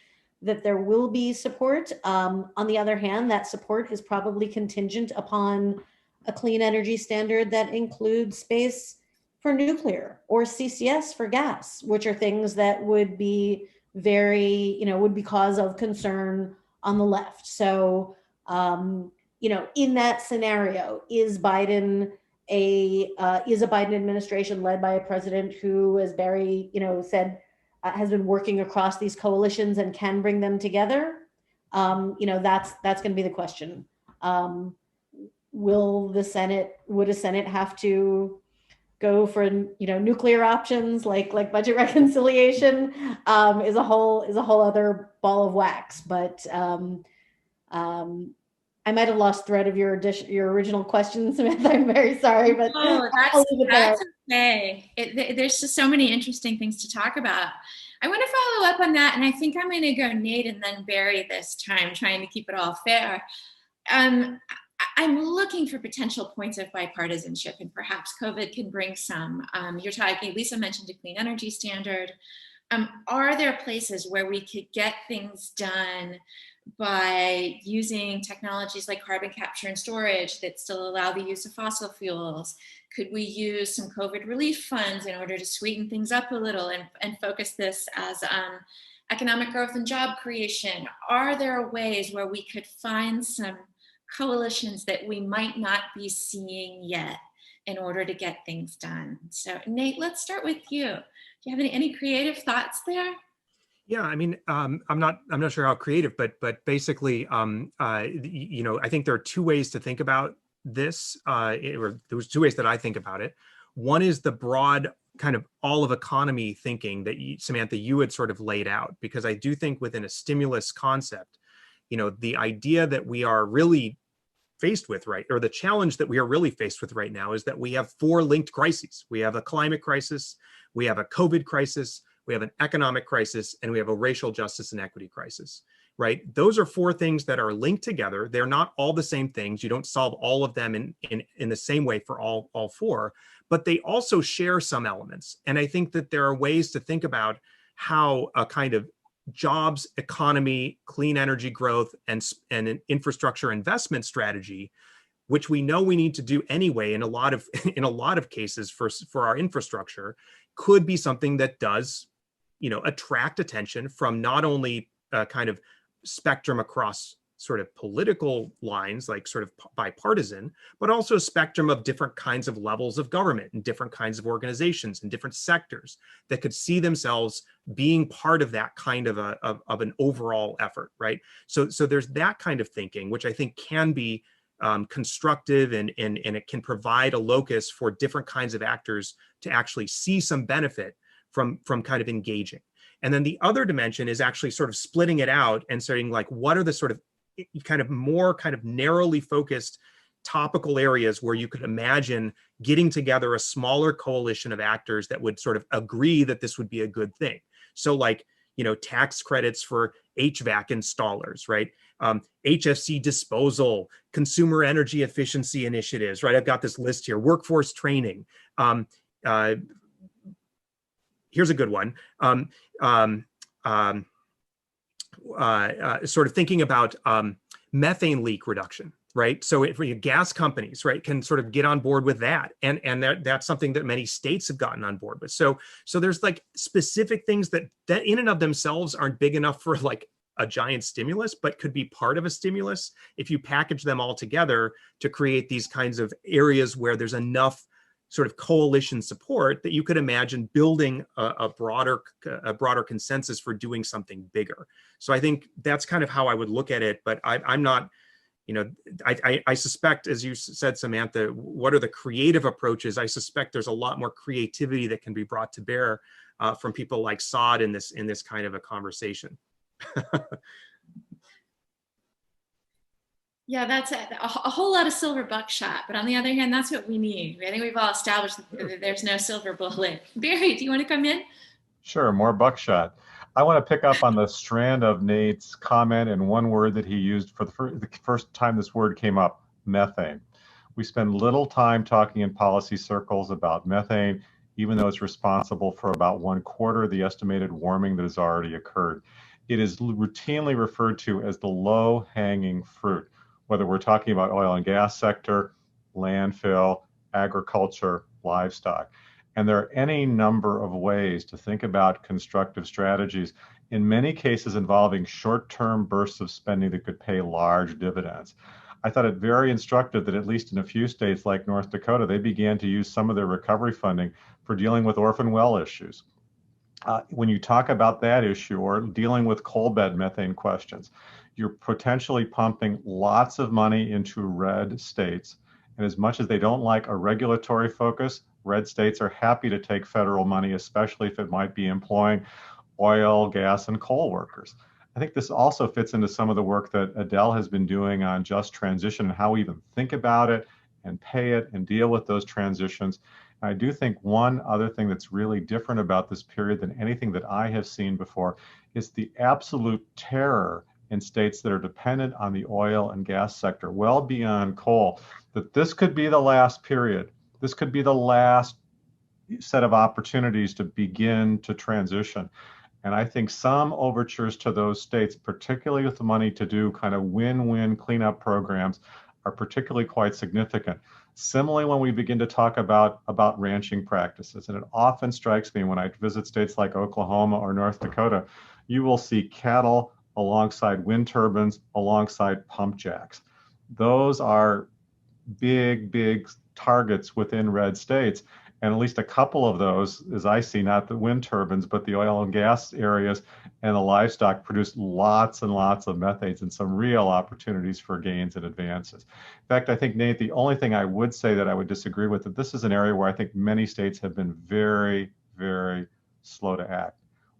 that there will be support. On the other hand, that support is probably contingent upon a clean energy standard that includes space for nuclear or CCS for gas, which are things that would be would be cause of concern on the left. So, in that scenario, is a Biden administration led by a president who, as Barry, said, has been working across these coalitions and can bring them together? That's going to be the question. Would a Senate have to go for nuclear options like budget reconciliation? Is a whole other ball of wax. But I might have lost thread of your original question, Samantha. I'm very sorry, but that's okay. There's just so many interesting things to talk about. I want to follow up on that, and I think I'm going to go Nate and then Barry this time, trying to keep it all fair. I'm looking for potential points of bipartisanship, and perhaps COVID can bring some. You're talking, Lisa mentioned a clean energy standard. Are there places where we could get things done by using technologies like carbon capture and storage that still allow the use of fossil fuels? Could we use some COVID relief funds in order to sweeten things up a little and focus this as economic growth and job creation? Are there ways where we could find some coalitions that we might not be seeing yet in order to get things done? So Nate, let's start with you. Do you have any creative thoughts there? Yeah, I mean, I'm not sure how creative, but basically, I think there are two ways to think about this, or there's two ways that I think about it. One is the broad kind of all of economy thinking that Samantha, you had sort of laid out, because I do think within a stimulus concept, the idea that we are really faced with, right, or the challenge that we are really faced with right now, is that we have four linked crises. We have a climate crisis, we have a COVID crisis, we have an economic crisis, and we have a racial justice and equity crisis, right? Those are four things that are linked together. They're not all the same things. You don't solve all of them in the same way for all four, but they also share some elements. And I think that there are ways to think about how a kind of jobs, economy, clean energy growth, and an infrastructure investment strategy, which we know we need to do anyway in a lot of cases for our infrastructure, could be something that does, attract attention from not only a kind of spectrum across sort of political lines, like sort of bipartisan, but also a spectrum of different kinds of levels of government and different kinds of organizations and different sectors that could see themselves being part of that kind of an overall effort, right? So there's that kind of thinking, which I think can be constructive, and it can provide a locus for different kinds of actors to actually see some benefit from kind of engaging. And then the other dimension is actually sort of splitting it out and saying, like, what are the sort of kind of more kind of narrowly focused topical areas where you could imagine getting together a smaller coalition of actors that would sort of agree that this would be a good thing. So like, tax credits for HVAC installers, right? HFC disposal, consumer energy efficiency initiatives, right? I've got this list here, workforce training. Here's a good one. Sort of thinking about methane leak reduction, right? So for gas companies, right, can sort of get on board with that, and that's something that many states have gotten on board with. So there's like specific things that in and of themselves aren't big enough for like a giant stimulus, but could be part of a stimulus if you package them all together to create these kinds of areas where there's enough sort of coalition support that you could imagine building a broader consensus for doing something bigger. So I think that's kind of how I would look at it, but I'm not, I suspect, as you said, Samantha, what are the creative approaches? I suspect there's a lot more creativity that can be brought to bear from people like Saad in this kind of a conversation. Yeah, that's a whole lot of silver buckshot, but on the other hand, that's what we need. I think we've all established that there's no silver bullet. Barry, do you want to come in? Sure, more buckshot. I want to pick up on the strand of Nate's comment and one word that he used for the first time this word came up, methane. We spend little time talking in policy circles about methane, even though it's responsible for about 1/4 of the estimated warming that has already occurred. It is routinely referred to as the low-hanging fruit, whether we're talking about oil and gas sector, landfill, agriculture, livestock. And there are any number of ways to think about constructive strategies, in many cases involving short-term bursts of spending that could pay large dividends. I thought it very instructive that at least in a few states like North Dakota, they began to use some of their recovery funding for dealing with orphan well issues. When you talk about that issue or dealing with coal bed methane questions, you're potentially pumping lots of money into red states. And as much as they don't like a regulatory focus, red states are happy to take federal money, especially if it might be employing oil, gas, and coal workers. I think this also fits into some of the work that Adele has been doing on just transition and how we even think about it and pay it and deal with those transitions. I do think one other thing that's really different about this period than anything that I have seen before is the absolute terror in states that are dependent on the oil and gas sector, well beyond coal, that this could be the last period. This could be the last set of opportunities to begin to transition. And I think some overtures to those states, particularly with the money to do kind of win-win cleanup programs, are particularly quite significant. Similarly, when we begin to talk about ranching practices, and it often strikes me when I visit states like Oklahoma or North Dakota, you will see cattle alongside wind turbines, alongside pump jacks. Those are big, big targets within red states. And at least a couple of those, as I see, not the wind turbines, but the oil and gas areas and the livestock produce lots and lots of methanes and some real opportunities for gains and advances. In fact, I think, Nate, the only thing I would say that I would disagree with, that this is an area where I think many states have been very, very slow to act.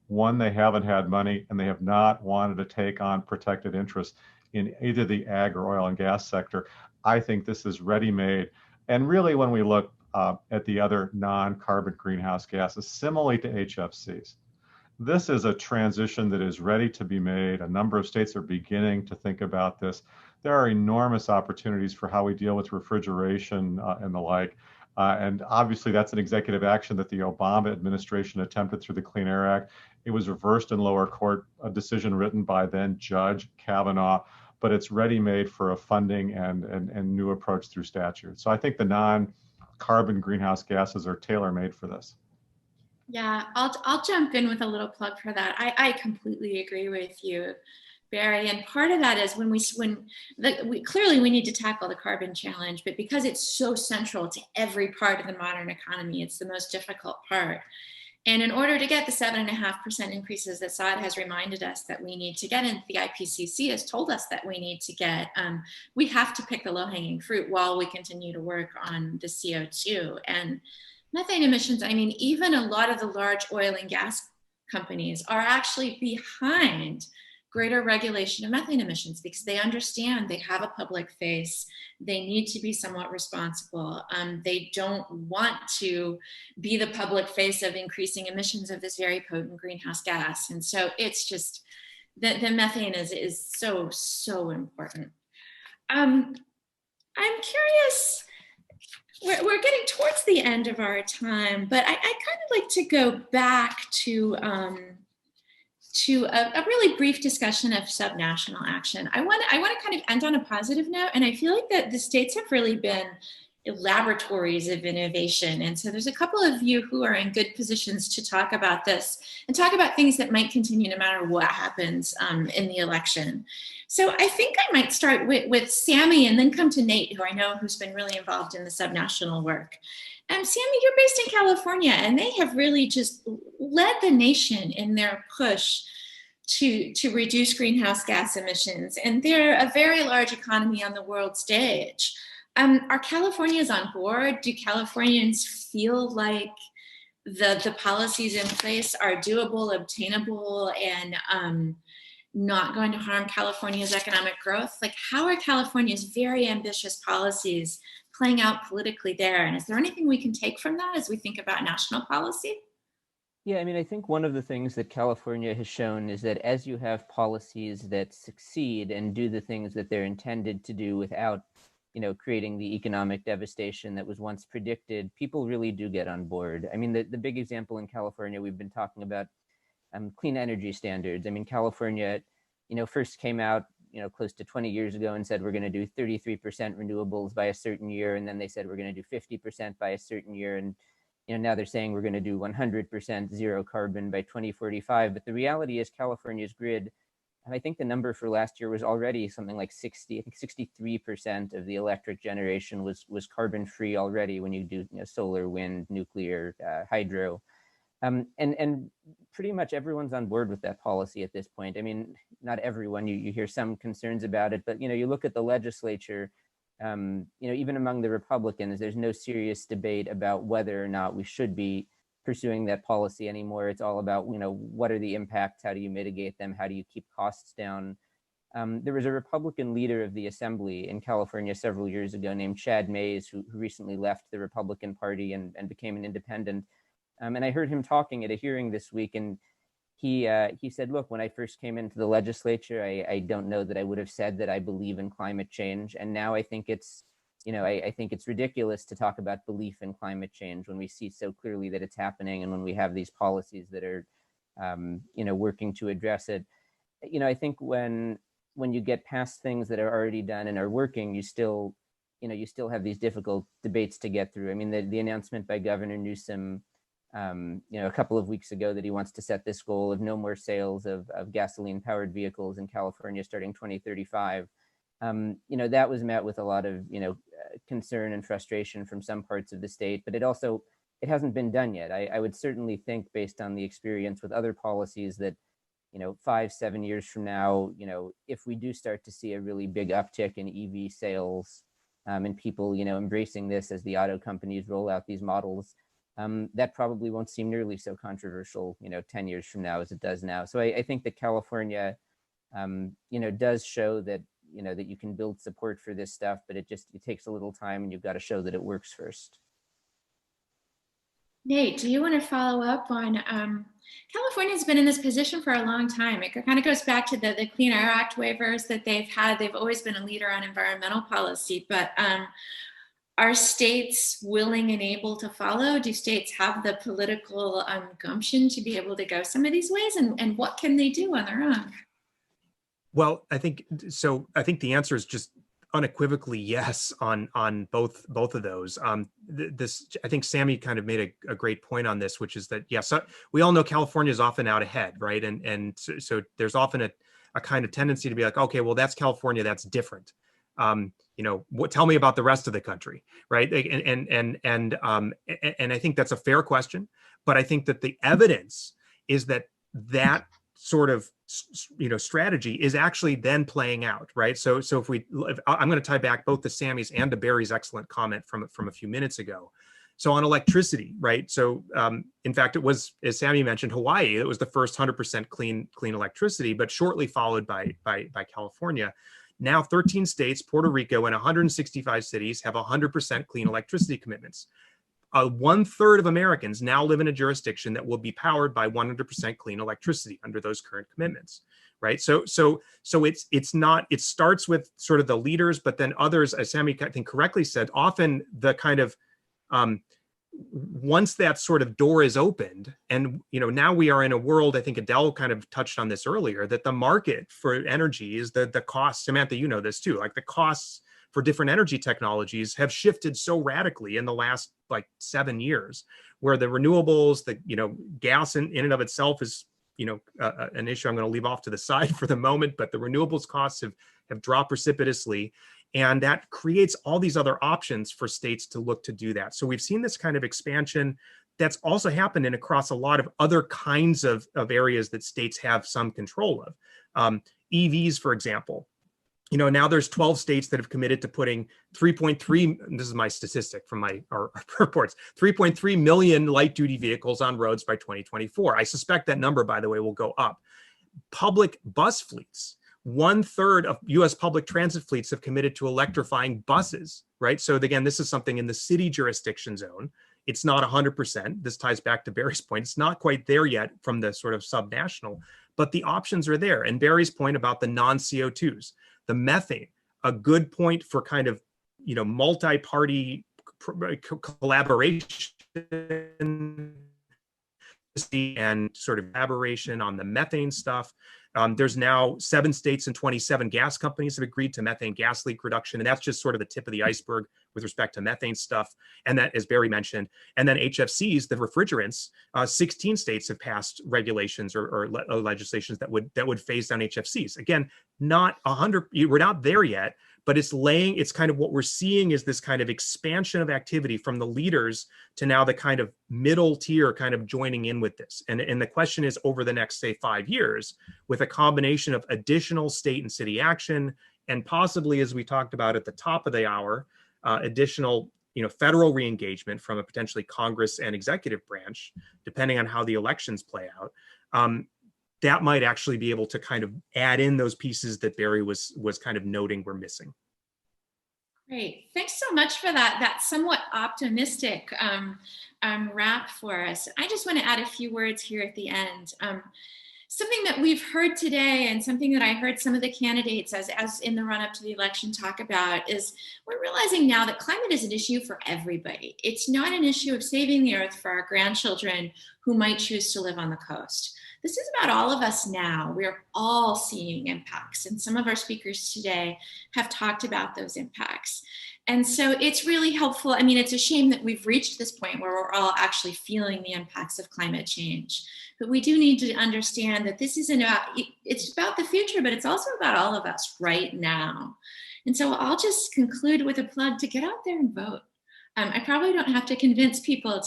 One, they haven't had money and they have not wanted to take on protected interests in either the ag or oil and gas sector. I think this is ready-made. And really, when we look at the other non-carbon greenhouse gases, similarly to HFCs, this is a transition that is ready to be made. A number of states are beginning to think about this. There are enormous opportunities for how we deal with refrigeration and the like. And obviously, that's an executive action that the Obama administration attempted through the Clean Air Act. It was reversed in lower court, a decision written by then Judge Kavanaugh, but it's ready-made for a funding and new approach through statute. So I think the non-carbon greenhouse gases are tailor-made for this. Yeah, I'll jump in with a little plug for that. I completely agree with you, Barry. And part of that is clearly we need to tackle the carbon challenge, but because it's so central to every part of the modern economy, it's the most difficult part. And in order to get the 7.5% increases that Saad has reminded us that we need to get, and the IPCC has told us that we need to get, we have to pick the low-hanging fruit while we continue to work on the CO2. And methane emissions, I mean, even a lot of the large oil and gas companies are actually behind greater regulation of methane emissions because they understand they have a public face. They need to be somewhat responsible. They don't want to be the public face of increasing emissions of this very potent greenhouse gas. And so it's just, the methane is so, so important. I'm curious, we're getting towards the end of our time, but I kind of like to go back to a really brief discussion of subnational action. I want to kind of end on a positive note, and I feel like that the states have really been laboratories of innovation. And so there's a couple of you who are in good positions to talk about this and talk about things that might continue no matter what happens in the election. So I think I might start with Sammy and then come to Nate, who I know who's been really involved in the subnational work. Sammy, you're based in California, and they have really just led the nation in their push to reduce greenhouse gas emissions. And they're a very large economy on the world stage. Are Californians on board? Do Californians feel like the policies in place are doable, obtainable, and not going to harm California's economic growth? Like, how are California's very ambitious policies playing out politically there? And is there anything we can take from that as we think about national policy? Yeah, I mean, I think one of the things that California has shown is that as you have policies that succeed and do the things that they're intended to do without, creating the economic devastation that was once predicted, people really do get on board. I mean, the big example in California, we've been talking about clean energy standards. I mean, California, first came out, close to 20 years ago and said, we're going to do 33% renewables by a certain year. And then they said, we're going to do 50% by a certain year. And, now they're saying we're going to do 100% zero carbon by 2045. But the reality is California's grid, and I think the number for last year was already something like 63% of the electric generation was carbon free already when you do solar, wind, nuclear, hydro. And pretty much everyone's on board with that policy at this point. I mean, not everyone, you hear some concerns about it, but you look at the legislature, even among the Republicans, there's no serious debate about whether or not we should be pursuing that policy anymore. It's all about, what are the impacts? How do you mitigate them? How do you keep costs down? There was a Republican leader of the assembly in California several years ago named Chad Mays, who recently left the Republican Party and became an independent. And I heard him talking at a hearing this week, and he said, look, when I first came into the legislature, I don't know that I would have said that I believe in climate change. And now I think it's, I think it's ridiculous to talk about belief in climate change when we see so clearly that it's happening and when we have these policies that are, working to address it. I think when you get past things that are already done and are working, you still have these difficult debates to get through. I mean, the announcement by Governor Newsom, a couple of weeks ago that he wants to set this goal of no more sales of gasoline-powered vehicles in California starting 2035. That was met with a lot of, concern and frustration from some parts of the state, but it it hasn't been done yet. I would certainly think, based on the experience with other policies, that 5-7 years from now, if we do start to see a really big uptick in EV sales, and people embracing this as the auto companies roll out these models, that probably won't seem nearly so controversial 10 years from now as it does now. So I think that California does show that that you can build support for this stuff, but it takes a little time, and you've got to show that it works first. Nate, do you want to follow up on California's been in this position for a long time. It kind of goes back to the Clean Air Act waivers that they've had. They've always been a leader on environmental policy, but are states willing and able to follow? Do states have the political gumption to be able to go some of these ways? And what can they do on their own? Well, I think the answer is just unequivocally yes on both of those. I think Sammy kind of made a great point on this, which is that yes, we all know California is often out ahead, right? And so there's often a kind of tendency to be like, okay, well, that's California, that's different. Tell me about the rest of the country, right? And I think that's a fair question, but I think that the evidence is that sort of strategy is actually then playing out, right? So I'm going to tie back both to Sammy's and to Barry's excellent comment from a few minutes ago. So on electricity, right? So in fact, it was, as Sammy mentioned, Hawaii. It was the first 100% clean electricity, but shortly followed by California. Now 13 states, Puerto Rico, and 165 cities have 100% clean electricity commitments. 1/3 of Americans now live in a jurisdiction that will be powered by 100% clean electricity under those current commitments, right? So it's not, it starts with sort of the leaders, but then others, as Sammy I think correctly said, often the kind of, once that sort of door is opened, and now we are in a world, I think Adele kind of touched on this earlier, that the market for energy is the cost. Samantha, you know this too, like the costs for different energy technologies have shifted so radically in the last 7 years, where the renewables, the gas in and of itself is an issue I'm going to leave off to the side for the moment, but the renewables costs have dropped precipitously, and that creates all these other options for states to look to do that. So we've seen this kind of expansion that's also happened across a lot of other kinds of areas that states have some control of. EVs, for example. Now there's 12 states that have committed to putting 3.3, this is my statistic from our reports, 3.3 million light duty vehicles on roads by 2024. I suspect that number, by the way, will go up. Public bus fleets, 1/3 of US public transit fleets have committed to electrifying buses, right? So again, this is something in the city jurisdiction zone. It's not 100%. This ties back to Barry's point. It's not quite there yet from the sort of subnational, but the options are there. And Barry's point about the non-CO2s. The methane, a good point for kind of, multi-party collaboration and sort of collaboration on the methane stuff. There's now 7 states and 27 gas companies have agreed to methane gas leak reduction. And that's just sort of the tip of the iceberg with respect to methane stuff. And that, as Barry mentioned, and then HFCs, the refrigerants, 16 states have passed regulations or legislations that would phase down HFCs. Again, not 100, we're not there yet, but it's kind of what we're seeing is this kind of expansion of activity from the leaders to now the kind of middle tier kind of joining in with this. And the question is, over the next, say, 5 years, with a combination of additional state and city action, and possibly, as we talked about at the top of the hour, additional federal re-engagement from a potentially Congress and executive branch, depending on how the elections play out, that might actually be able to kind of add in those pieces that Barry was kind of noting were missing. Great. Thanks so much for that somewhat optimistic wrap for us. I just want to add a few words here at the end. Something that we've heard today, and something that I heard some of the candidates as in the run-up to the election talk about, is we're realizing now that climate is an issue for everybody. It's not an issue of saving the earth for our grandchildren who might choose to live on the coast. This is about all of us now. We're all seeing impacts, and some of our speakers today have talked about those impacts. And so it's really helpful. I mean, it's a shame that we've reached this point where we're all actually feeling the impacts of climate change. But we do need to understand that this isn't about, it's about the future, but it's also about all of us right now. And so I'll just conclude with a plug to get out there and vote. I probably don't have to convince people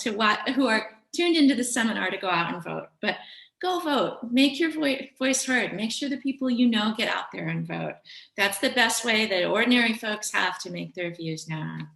who are tuned into the seminar to go out and vote, but go vote. Make your voice heard. Make sure the people you know get out there and vote. That's the best way that ordinary folks have to make their views known.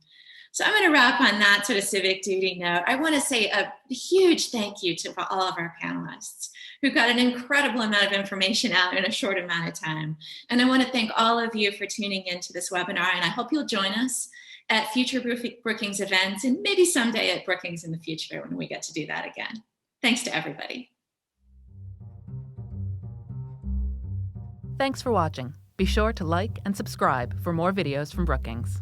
So I'm going to wrap on that sort of civic duty note. I want to say a huge thank you to all of our panelists who got an incredible amount of information out in a short amount of time. And I want to thank all of you for tuning into this webinar, and I hope you'll join us at future Brookings events and maybe someday at Brookings in the future when we get to do that again. Thanks to everybody. Thanks for watching. Be sure to like and subscribe for more videos from Brookings.